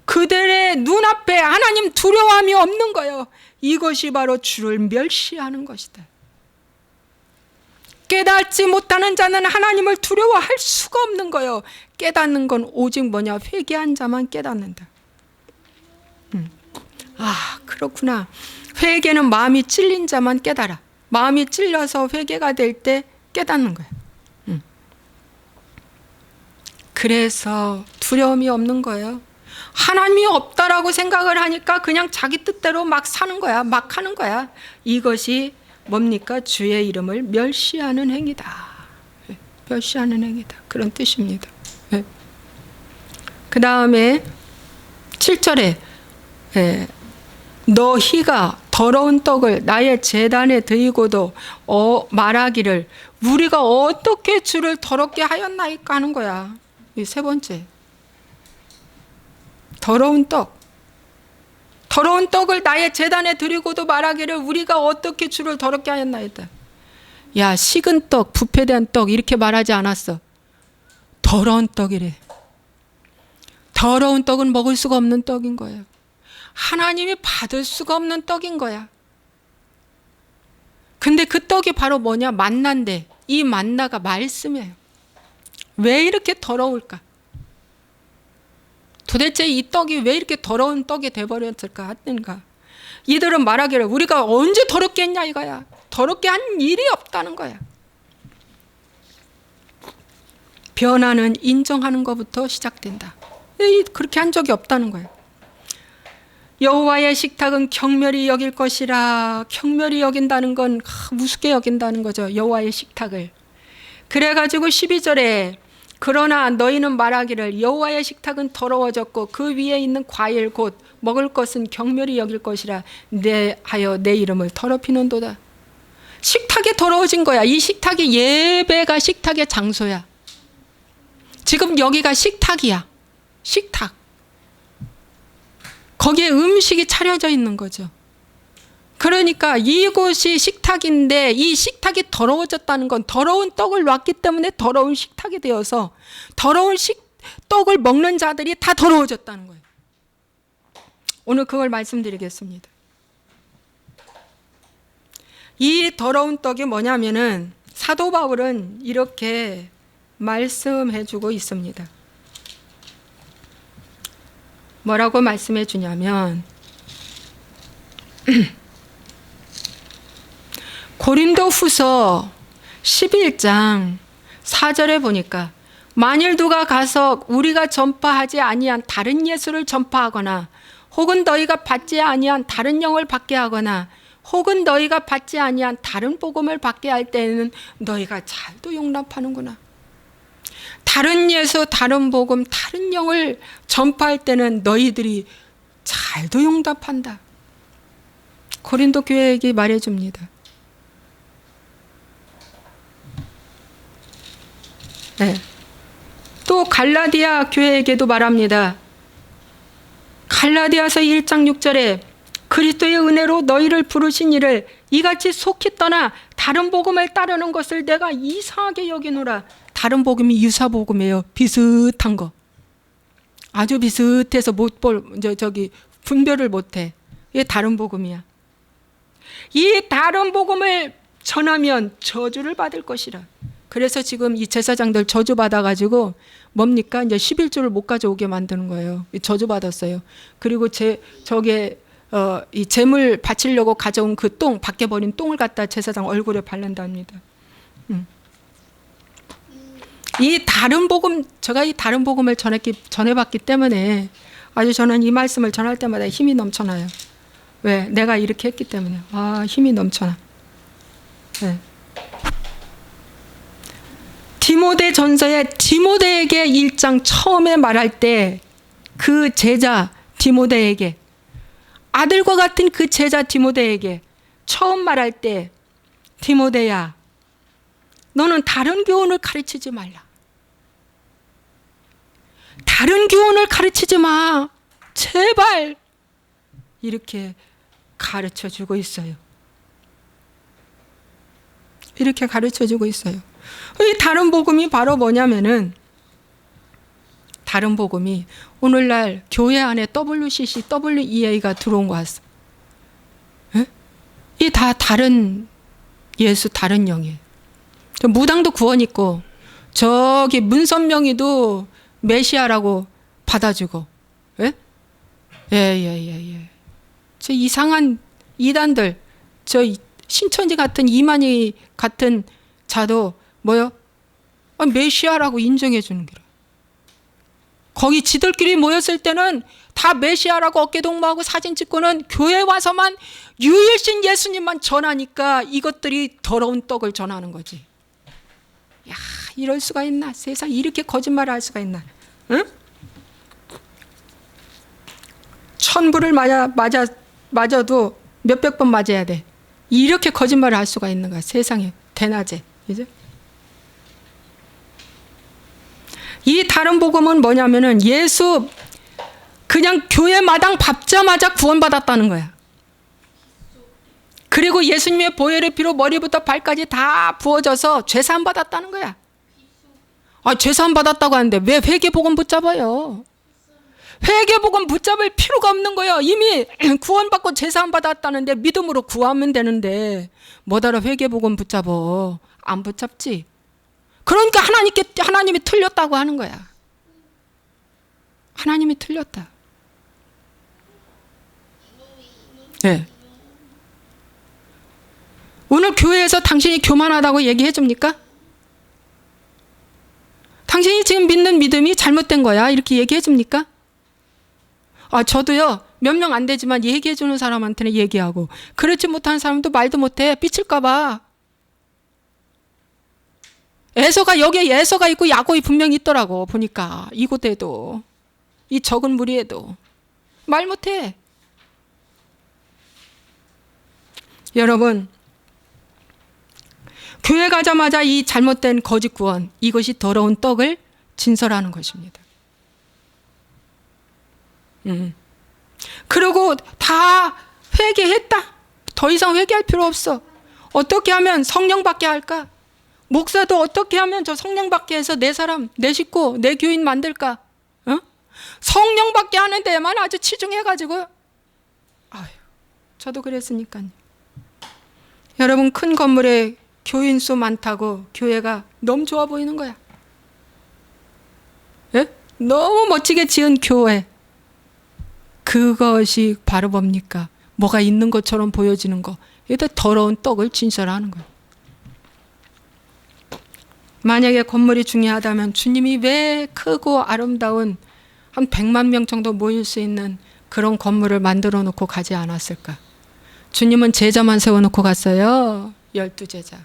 A: 그들의 눈앞에 하나님 두려워함이 없는 거예요. 이것이 바로 주를 멸시하는 것이다. 깨닫지 못하는 자는 하나님을 두려워할 수가 없는 거예요. 깨닫는 건 오직 뭐냐? 회개한 자만 깨닫는다. 아, 그렇구나. 회개는 마음이 찔린 자만 깨달아. 마음이 찔려서 회개가 될 때 깨닫는 거예요. 그래서 두려움이 없는 거예요. 하나님이 없다라고 생각을 하니까 그냥 자기 뜻대로 막 사는 거야. 막 하는 거야. 이것이 뭡니까? 주의 이름을 멸시하는 행위다. 멸시하는 행위다. 그런 뜻입니다. 그 다음에 7절에 너희가 더러운 떡을 나의 제단에 드리고도 말하기를 우리가 어떻게 주를 더럽게 하였나이까 하는 거야. 이 세 번째. 더러운 떡을 나의 제단에 드리고도 말하기를 우리가 어떻게 주를 더럽게 하였나이다. 야, 식은 떡, 부패된 떡 이렇게 말하지 않았어. 더러운 떡이래. 더러운 떡은 먹을 수가 없는 떡인 거예요. 하나님이 받을 수가 없는 떡인 거야. 근데 그 떡이 바로 뭐냐? 만나인데 이 만나가 말씀이에요. 왜 이렇게 더러울까? 도대체 이 떡이 왜 이렇게 더러운 떡이 돼버렸을까 하든가. 이들은 말하기를 우리가 언제 더럽게 했냐 이거야. 더럽게 한 일이 없다는 거야. 변화는 인정하는 것부터 시작된다. 그렇게 한 적이 없다는 거야. 여호와의 식탁은 경멸히 여길 것이라. 경멸히 여긴다는 건 우습게 여긴다는 거죠. 여호와의 식탁을. 그래가지고 12절에 그러나 너희는 말하기를 여호와의 식탁은 더러워졌고 그 위에 있는 과일 곧 먹을 것은 경멸히 여길 것이라 하여 내 이름을 더럽히는도다. 식탁이 더러워진 거야. 이 식탁이 예배가 식탁의 장소야. 지금 여기가 식탁이야. 식탁. 거기에 음식이 차려져 있는 거죠. 그러니까 이곳이 식탁인데 이 식탁이 더러워졌다는 건 더러운 떡을 놨기 때문에 더러운 식탁이 되어서 더러운 떡을 먹는 자들이 다 더러워졌다는 거예요. 오늘 그걸 말씀드리겠습니다. 이 더러운 떡이 뭐냐면은 사도 바울은 이렇게 말씀해 주고 있습니다. 뭐라고 말씀해 주냐면 고린도후서 11장 4절에 보니까 만일 누가 가서 우리가 전파하지 아니한 다른 예수를 전파하거나 혹은 너희가 받지 아니한 다른 영을 받게 하거나 혹은 너희가 받지 아니한 다른 복음을 받게 할 때에는 너희가 잘도 용납하는구나. 다른 예수, 다른 복음, 다른 영을 전파할 때는 너희들이 잘도 용납한다. 고린도 교회에게 말해줍니다. 네. 또 갈라디아 교회에게도 말합니다. 갈라디아서 1장 6절에 그리스도의 은혜로 너희를 부르신 이를 이같이 속히 떠나 다른 복음을 따르는 것을 내가 이상하게 여기노라. 다른 복음이 유사복음이에요. 비슷한 거. 아주 비슷해서 분별을 못해. 이게 다른 복음이야. 이 다른 복음을 전하면 저주를 받을 것이라. 그래서 지금 이 제사장들 저주 받아가지고 뭡니까? 이제 11조를 못 가져오게 만드는 거예요. 저주 받았어요. 그리고 이 제물 바치려고 가져온 그 밖에 버린 똥을 갖다 제사장 얼굴에 바른답니다. 이 다른 복음, 제가 이 다른 복음을 전해봤기 때문에 아주 저는 이 말씀을 전할 때마다 힘이 넘쳐나요. 왜? 내가 이렇게 했기 때문에. 아, 힘이 넘쳐나. 네. 디모데 전서에 디모데에게 1장 처음에 말할 때 그 제자 디모데에게, 아들과 같은 그 제자 디모데에게 처음 말할 때, 디모데야, 너는 다른 교훈을 가르치지 말라. 다른 교훈을 가르치지 마. 제발. 이렇게 가르쳐 주고 있어요. 이렇게 가르쳐 주고 있어요. 이 다른 복음이 바로 뭐냐면은, 다른 복음이 오늘날 교회 안에 WCC, WEA가 들어온 것 같습니다. 이 다 다른 예수, 다른 영이에요. 무당도 구원 있고, 저기 문선명이도 메시아라고 받아주고, 예. 저 이상한 이단들, 저 신천지 같은 이만희 같은 자도 뭐요? 메시아라고 인정해 주는 거라. 거기 지들끼리 모였을 때는 다 메시아라고 어깨동무하고 사진 찍고는 교회 와서만 유일신 예수님만 전하니까 이것들이 더러운 떡을 전하는 거지. 야, 이럴 수가 있나? 세상 이렇게 거짓말을 할 수가 있나? 응? 천불을 맞아도 몇백 번 맞아야 돼. 이렇게 거짓말을 할 수가 있는가? 세상에 대낮에. 이제 이 다른 복음은 뭐냐면은 예수 그냥 교회 마당 밟자마자 구원받았다는 거야. 그리고 예수님의 보혈의 피로 머리부터 발까지 다 부어져서 죄사함 받았다는 거야. 아, 죄사함 받았다고 하는데 왜 회개복음 붙잡아요? 회개복음 붙잡을 필요가 없는 거예요. 이미 구원받고 죄사함 받았다는데 믿음으로 구하면 되는데 뭐하러 회개복음 붙잡어? 안 붙잡지. 그러니까 하나님이 틀렸다고 하는 거야. 하나님이 틀렸다. 네. 오늘 교회에서 당신이 교만하다고 얘기해 줍니까? 당신이 지금 믿는 믿음이 잘못된 거야. 이렇게 얘기해 줍니까? 아, 저도요, 몇 명 안 되지만 얘기해 주는 사람한테는 얘기하고, 그렇지 못한 사람도 말도 못해. 삐칠까봐. 여기에 에서가 있고 야곱이 분명히 있더라고. 보니까 이곳에도, 이 적은 무리에도 말 못해. 여러분, 교회 가자마자 이 잘못된 거짓 구원, 이것이 더러운 떡을 진설하는 것입니다. 그리고 다 회개했다. 더 이상 회개할 필요 없어. 어떻게 하면 성령 받게 할까? 목사도 어떻게 하면 저 성령 받게 해서 내 사람, 내 식구, 내 교인 만들까? 성령 받게 하는 데만 아주 치중해가지고, 아유, 저도 그랬으니까요. 여러분, 큰 건물에 교인 수 많다고 교회가 너무 좋아 보이는 거야. 예? 너무 멋지게 지은 교회. 그것이 바로 뭡니까? 뭐가 있는 것처럼 보여지는 거. 이게 더러운 떡을 진설하는 거예요. 만약에 건물이 중요하다면 주님이 왜 크고 아름다운 한 100만 명 정도 모일 수 있는 그런 건물을 만들어 놓고 가지 않았을까? 주님은 제자만 세워놓고 갔어요. 12제자.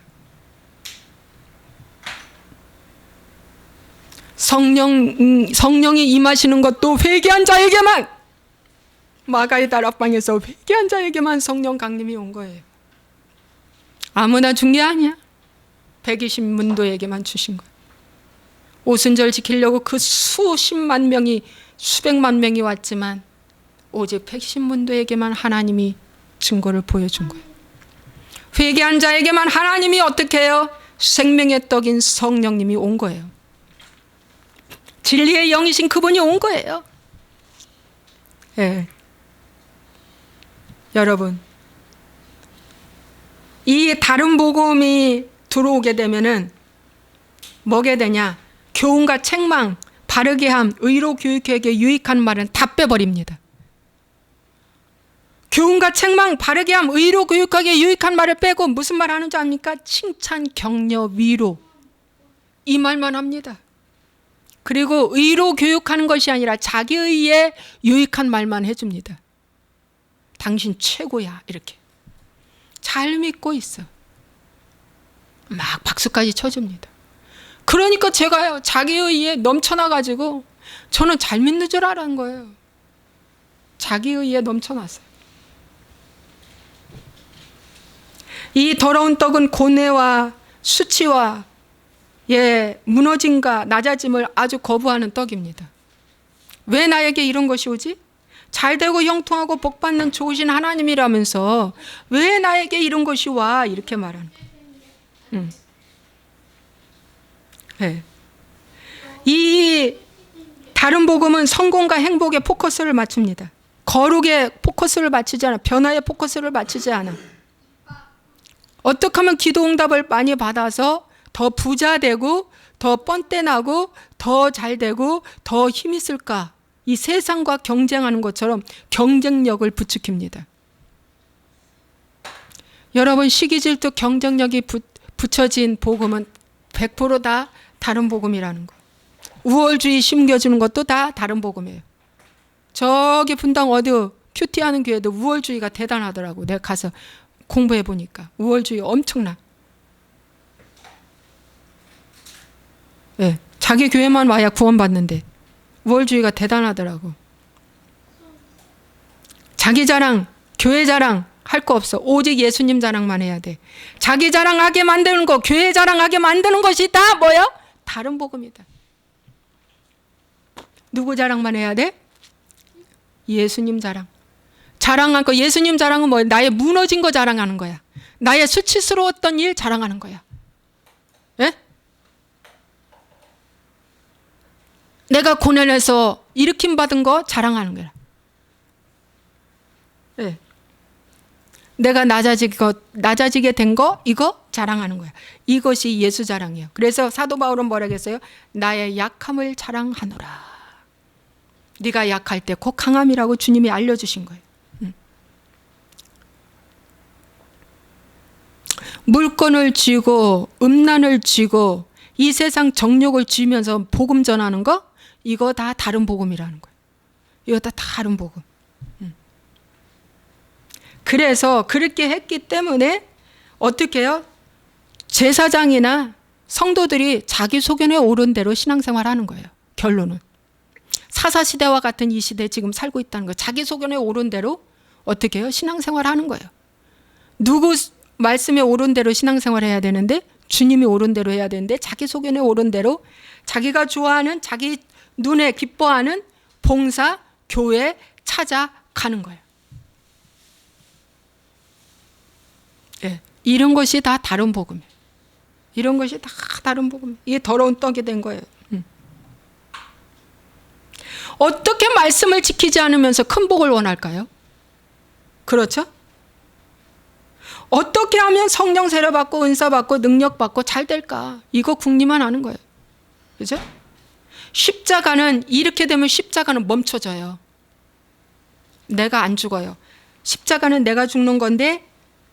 A: 성령이 임하시는 것도 회개한 자에게만, 마가의 다락방에서 회개한 자에게만 성령 강림이 온 거예요. 아무나 준 게 아니야. 120문도에게만 주신 거예요. 오순절 지키려고 그 수십만 명이, 수백만 명이 왔지만 오직 110문도에게만 하나님이 증거를 보여준 거예요. 회개한 자에게만 하나님이 어떻게 해요? 생명의 떡인 성령님이 온 거예요. 진리의 영이신 그분이 온 거예요. 예. 여러분, 이 다른 복음이 들어오게 되면은 뭐게 되냐? 교훈과 책망, 바르게 함, 의로 교육에게 유익한 말은 다 빼버립니다. 교훈과 책망, 바르게 함, 의로 교육하게 유익한 말을 빼고 무슨 말 하는지 압니까? 칭찬, 격려, 위로. 이 말만 합니다. 그리고 의로 교육하는 것이 아니라 자기의에 유익한 말만 해줍니다. 당신 최고야 이렇게. 잘 믿고 있어. 막 박수까지 쳐줍니다. 그러니까 제가요 자기의에 넘쳐나가지고 저는 잘 믿는 줄 알았는 거예요. 자기의에 넘쳐났어요. 이 더러운 떡은 고뇌와 수치와 무너짐과 낮아짐을 아주 거부하는 떡입니다. 왜 나에게 이런 것이 오지? 잘되고 형통하고 복받는 좋으신 하나님이라면서 왜 나에게 이런 것이 와? 이렇게 말하는 거예요. 네. 이 다른 복음은 성공과 행복에 포커스를 맞춥니다. 거룩에 포커스를 맞추지 않아. 변화에 포커스를 맞추지 않아. 어떻게 하면 기도 응답을 많이 받아서 더 부자 되고 더 뻔때 나고 더 잘 되고 더 힘 있을까? 이 세상과 경쟁하는 것처럼 경쟁력을 부추깁니다. 여러분 시기질투 경쟁력이 붙여진 복음은 100% 다 다른 복음이라는 거. 우월주의 심겨주는 것도 다 다른 복음이에요. 저기 분당 어디 큐티하는 교회도 우월주의가 대단하더라고. 내가 가서 공부해 보니까 우월주의 엄청나. 네, 자기 교회만 와야 구원받는데 우월주의가 대단하더라고. 자기 자랑, 교회 자랑 할 거 없어. 오직 예수님 자랑만 해야 돼. 자기 자랑하게 만드는 거, 교회 자랑하게 만드는 것이 다 뭐야? 다른 복음이다. 누구 자랑만 해야 돼? 예수님 자랑. 자랑할 거, 예수님 자랑은 뭐야? 나의 무너진 거 자랑하는 거야. 나의 수치스러웠던 일 자랑하는 거야. 예? 내가 고난에서 일으킴 받은 거 자랑하는 거야. 예. 내가 낮아지게 된 거 이거 자랑하는 거야. 이것이 예수 자랑이에요. 그래서 사도 바울은 뭐라고 했어요? 나의 약함을 자랑하노라. 네가 약할 때 곧 강함이라고 주님이 알려주신 거예요. 물건을 쥐고 음란을 쥐고 이 세상 정욕을 쥐면서 복음 전하는 거 이거 다 다른 복음이라는 거예요. 이거 다 다른 복음. 그래서 그렇게 했기 때문에 어떻게 해요? 제사장이나 성도들이 자기 소견에 오른 대로 신앙생활하는 거예요. 결론은. 사사시대와 같은 이 시대에 지금 살고 있다는 거예요. 자기 소견에 오른 대로 어떻게 해요? 신앙생활하는 거예요. 누구 말씀에 오른 대로 신앙생활 해야 되는데 주님이 오른 대로 해야 되는데 자기 소견에 오른 대로 자기가 좋아하는 자기 눈에 기뻐하는 봉사, 교회 찾아가는 거예요. 예, 이런 것이 다 다른 복음이에요. 이런 것이 다 다른 복음이에요. 이게 더러운 떡이 된 거예요. 어떻게 말씀을 지키지 않으면서 큰 복을 원할까요? 그렇죠? 어떻게 하면 성령 세례 받고 은사 받고 능력 받고 잘 될까? 이거 궁리만 하는 거예요. 그죠? 십자가는 이렇게 되면 십자가는 멈춰져요. 내가 안 죽어요. 십자가는 내가 죽는 건데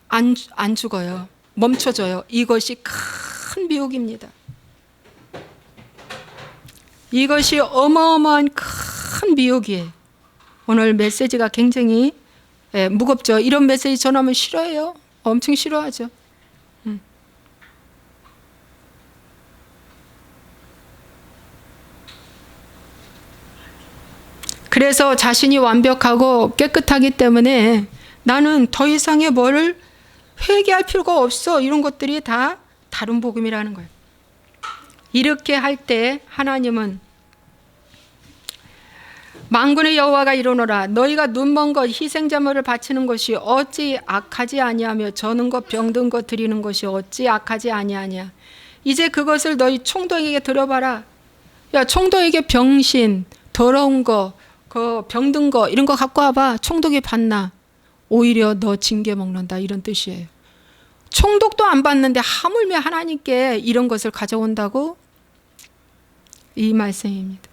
A: 안 죽어요. 멈춰져요. 이것이 큰 미혹입니다. 이것이 어마어마한 큰 미혹이에요. 오늘 메시지가 굉장히 무겁죠. 이런 메시지 전하면 싫어해요. 엄청 싫어하죠. 그래서 자신이 완벽하고 깨끗하기 때문에 나는 더 이상의 뭐를 회개할 필요가 없어. 이런 것들이 다 다른 복음이라는 거예요. 이렇게 할 때 하나님은 만군의 여호와가 이르노라 너희가 눈먼 것 희생제물을 바치는 것이 어찌 악하지 아니하며 저는 것 병든 것 드리는 것이 어찌 악하지 아니하냐. 이제 그것을 너희 총독에게 들어봐라. 야, 총독에게 병신 더러운 거 그 병든 거 이런 거 갖고 와봐. 총독이 받나. 오히려 너 징계 먹는다 이런 뜻이에요. 총독도 안 받는데 하물며 하나님께 이런 것을 가져온다고? 이 말씀입니다.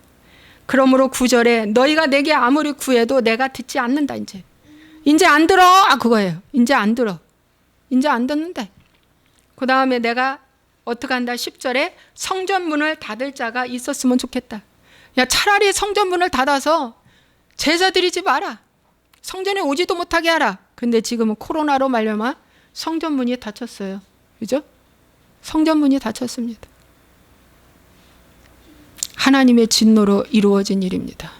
A: 그러므로 9절에 너희가 내게 아무리 구해도 내가 듣지 않는다. 이제 안 들어. 그거예요. 이제 안 들어. 이제 안 듣는데. 그 다음에 내가 어떻게 한다? 10절에 성전문을 닫을 자가 있었으면 좋겠다. 야, 차라리 성전문을 닫아서 제사 드리지 마라. 성전에 오지도 못하게 하라. 근데 지금은 코로나로 말미암아 성전문이 닫혔어요. 그죠? 성전문이 닫혔습니다. 하나님의 진노로 이루어진 일입니다.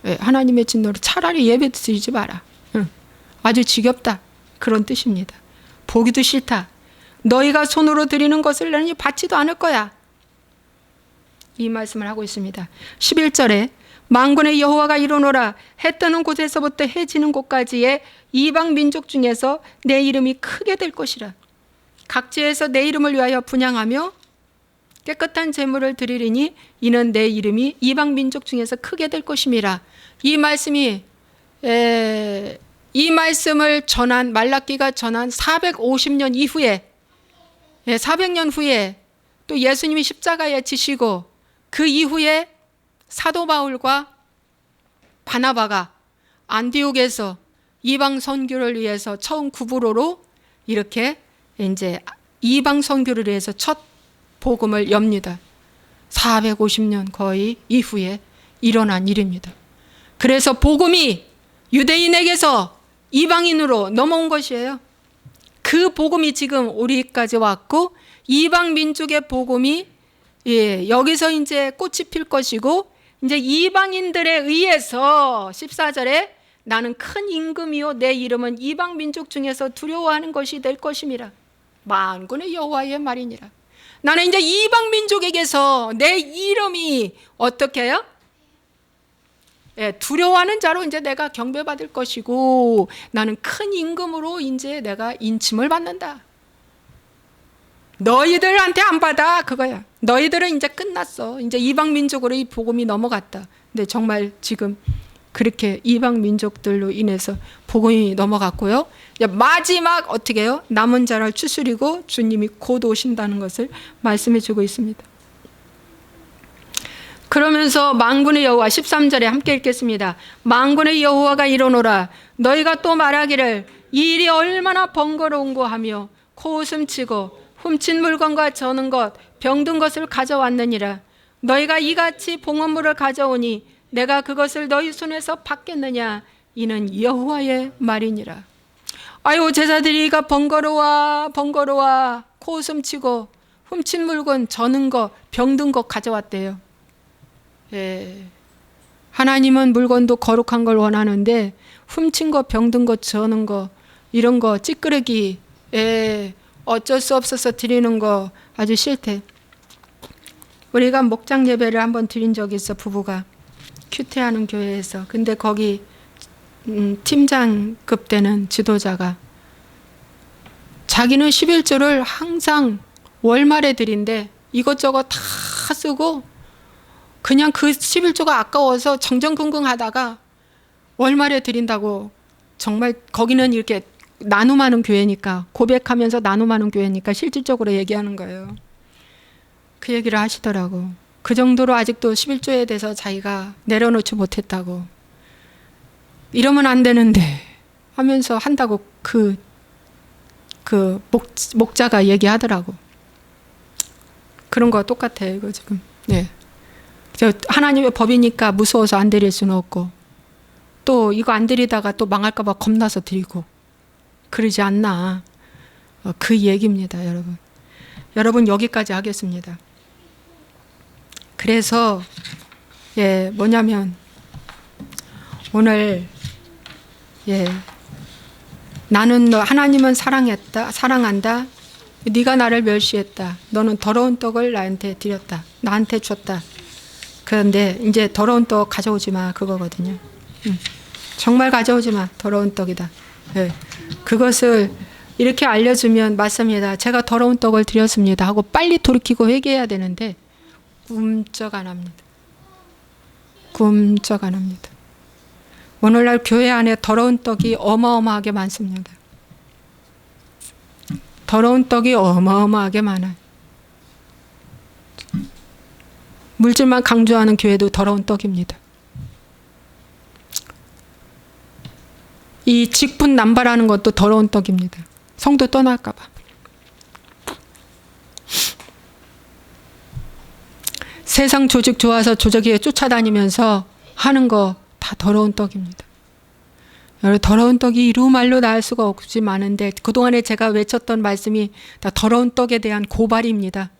A: 네, 하나님의 진노로 차라리 예배 드리지 마라. 아주 지겹다. 그런 뜻입니다. 보기도 싫다. 너희가 손으로 드리는 것을 나는 받지도 않을 거야. 이 말씀을 하고 있습니다. 11절에 만군의 여호와가 이르노라 해 뜨는 곳에서부터 해 지는 곳까지의 이방 민족 중에서 내 이름이 크게 될 것이라. 각지에서 내 이름을 위하여 분향하며 깨끗한 제물을 드리리니 이는 내 이름이 이방 민족 중에서 크게 될 것임이라. 이 말씀을 전한 말라기가 전한 450년 이후에 400년 후에 또 예수님이 십자가에 지시고 그 이후에 사도 바울과 바나바가 안디옥에서 이방 선교를 위해서 처음 구부로로 이렇게 이제 이방 선교를 위해서 첫 복음을 엽니다. 450년 거의 이후에 일어난 일입니다. 그래서 복음이 유대인에게서 이방인으로 넘어온 것이에요. 그 복음이 지금 우리까지 왔고 이방 민족의 복음이 여기서 이제 꽃이 필 것이고 이제 이방인들에 의해서 14절에 나는 큰 임금이요 내 이름은 이방 민족 중에서 두려워하는 것이 될 것임이라. 만군의 여호와의 말이니라. 나는 이제 이방 민족에게서 내 이름이 어떻게 해요? 두려워하는 자로 이제 내가 경배받을 것이고 나는 큰 임금으로 이제 내가 인침을 받는다. 너희들한테 안 받아 그거야. 너희들은 이제 끝났어. 이제 이방 민족으로 이 복음이 넘어갔다. 근데 정말 지금 그렇게 이방 민족들로 인해서 복음이 넘어갔고요. 이제 마지막 어떻게 해요? 남은 자를 추스리고 주님이 곧 오신다는 것을 말씀해 주고 있습니다. 그러면서 만군의 여호와 13절에 함께 읽겠습니다. 만군의 여호와가 이르노라 너희가 또 말하기를 이 일이 얼마나 번거로운고 하며 코웃음치고 훔친 물건과 저는 것 병든 것을 가져왔느니라. 너희가 이같이 봉헌물을 가져오니 내가 그것을 너희 손에서 받겠느냐. 이는 여호와의 말이니라. 아유 제자들이가 번거로워 코웃음치고 훔친 물건 저는 것 병든 것 가져왔대요. 하나님은 물건도 거룩한 걸 원하는데 훔친 거 병든 거 저는 거 이런 거 찌끄레기 어쩔 수 없어서 드리는 거 아주 싫대. 우리가 목장 예배를 한번 드린 적이 있어. 부부가 큐티하는 교회에서. 근데 거기 팀장급 되는 지도자가 자기는 11조를 항상 월말에 드린대. 이것저것 다 쓰고 그냥 그 11조가 아까워서 정정긍긍하다가 월말에 드린다고. 정말 거기는 이렇게 나눔하는 교회니까 고백하면서 나눔하는 교회니까 실질적으로 얘기하는 거예요. 그 얘기를 하시더라고. 그 정도로 아직도 11조에 대해서 자기가 내려놓지 못했다고. 이러면 안 되는데 하면서 한다고 그 목자가 얘기하더라고. 그런 거 똑같아요 이거 지금. 하나님의 법이니까 무서워서 안 드릴 수는 없고 또 이거 안 드리다가 또 망할까 봐 겁나서 드리고 그러지 않나. 그 얘기입니다 여러분. 여러분 여기까지 하겠습니다. 그래서 뭐냐면 오늘 나는 하나님은 사랑한다. 네가 나를 멸시했다. 너는 더러운 떡을 나한테 드렸다. 나한테 줬다. 그런데 이제 더러운 떡 가져오지 마 그거거든요. 정말 가져오지 마. 더러운 떡이다. 그것을 이렇게 알려주면 맞습니다. 제가 더러운 떡을 드렸습니다 하고 빨리 돌이키고 회개해야 되는데 꿈쩍 안 합니다. 꿈쩍 안 합니다. 오늘날 교회 안에 더러운 떡이 어마어마하게 많습니다. 더러운 떡이 어마어마하게 많아요. 물질만 강조하는 교회도 더러운 떡입니다. 이 직분 남발하는 것도 더러운 떡입니다. 성도 떠날까 봐. 세상 조직 좋아서 조직에 쫓아다니면서 하는 거 다 더러운 떡입니다. 여러분, 더러운 떡이 이루 말로 나을 수가 없지 많은데 그동안에 제가 외쳤던 말씀이 다 더러운 떡에 대한 고발입니다.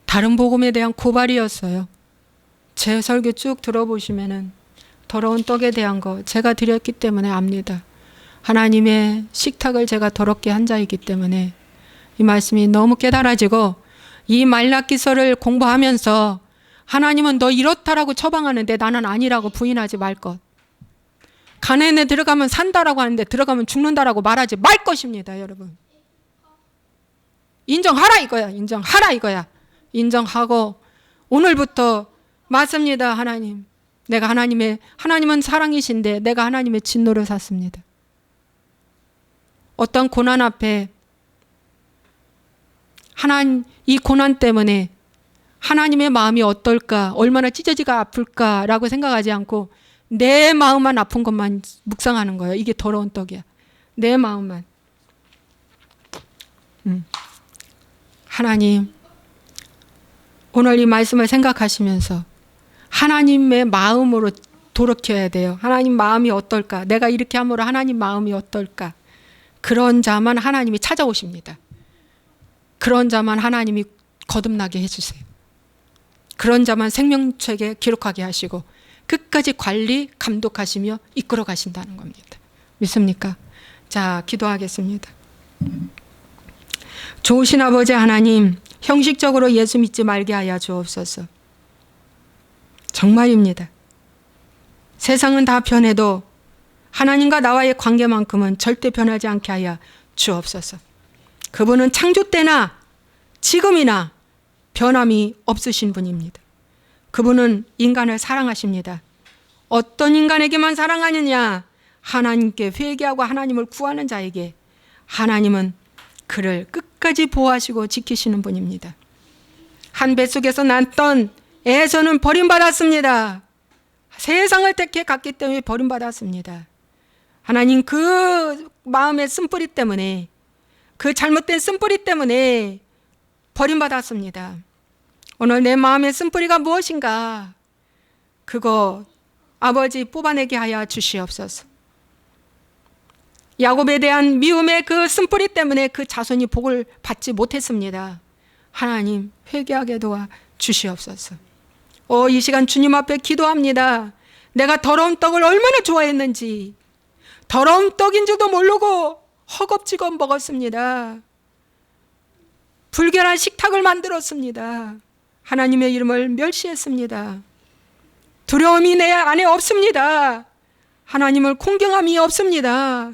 A: 다른 복음에 대한 고발이었어요. 제 설교 쭉 들어보시면은 더러운 떡에 대한 거 제가 드렸기 때문에 압니다. 하나님의 식탁을 제가 더럽게 한 자이기 때문에 이 말씀이 너무 깨달아지고, 이 말라기서를 공부하면서 하나님은 너 이렇다라고 처방하는데 나는 아니라고 부인하지 말 것. 가나안에 들어가면 산다라고 하는데 들어가면 죽는다라고 말하지 말 것입니다. 여러분, 인정하라 이거야. 인정하라 이거야. 인정하고 오늘부터 맞습니다. 하나님, 내가 하나님은 사랑이신데 내가 하나님의 진노를 샀습니다. 어떤 고난 앞에 이 고난 때문에 하나님의 마음이 어떨까, 얼마나 찢어지가 아플까라고 생각하지 않고 내 마음만 아픈 것만 묵상하는 거예요. 이게 더러운 떡이야. 내 마음만. 하나님, 오늘 이 말씀을 생각하시면서 하나님의 마음으로 돌이켜야 돼요. 하나님 마음이 어떨까? 내가 이렇게 함으로 하나님 마음이 어떨까? 그런 자만 하나님이 찾아오십니다. 그런 자만 하나님이 거듭나게 해주세요. 그런 자만 생명책에 기록하게 하시고 끝까지 관리, 감독하시며 이끌어 가신다는 겁니다. 믿습니까? 자, 기도하겠습니다. 좋으신 아버지 하나님, 형식적으로 예수 믿지 말게 하여 주옵소서. 정말입니다. 세상은 다 변해도 하나님과 나와의 관계만큼은 절대 변하지 않게 하여 주옵소서. 그분은 창조 때나 지금이나 변함이 없으신 분입니다. 그분은 인간을 사랑하십니다. 어떤 인간에게만 사랑하느냐? 하나님께 회개하고 하나님을 구하는 자에게 하나님은 그를 끝까지 보호하시고 지키시는 분입니다. 한 뱃속에서 났던 에서는 버림받았습니다. 세상을 택해 갔기 때문에 버림받았습니다. 하나님, 그 마음의 쓴뿌리 때문에, 그 잘못된 쓴뿌리 때문에 버림받았습니다. 오늘 내 마음의 쓴뿌리가 무엇인가? 그거 아버지 뽑아내게 하여 주시옵소서. 야곱에 대한 미움의 그 쓴뿌리 때문에 그 자손이 복을 받지 못했습니다. 하나님, 회개하게 도와 주시옵소서. 이 시간 주님 앞에 기도합니다. 내가 더러운 떡을 얼마나 좋아했는지, 더러운 떡인 줄도 모르고 허겁지겁 먹었습니다. 불결한 식탁을 만들었습니다. 하나님의 이름을 멸시했습니다. 두려움이 내 안에 없습니다. 하나님을 공경함이 없습니다.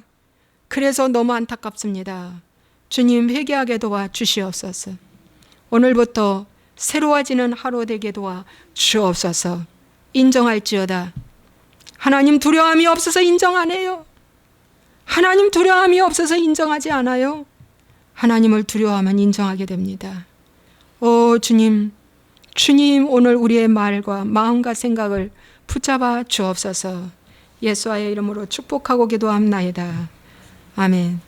A: 그래서 너무 안타깝습니다. 주님, 회개하게 도와 주시옵소서. 오늘부터 새로워지는 하루 되게 도와 주옵소서. 인정할지어다. 하나님 두려움이 없어서 인정 안 해요. 하나님 두려움이 없어서 인정하지 않아요. 하나님을 두려워하면 인정하게 됩니다. 주님, 오늘 우리의 말과 마음과 생각을 붙잡아 주옵소서. 예수와의 이름으로 축복하고 기도합나이다. 아멘.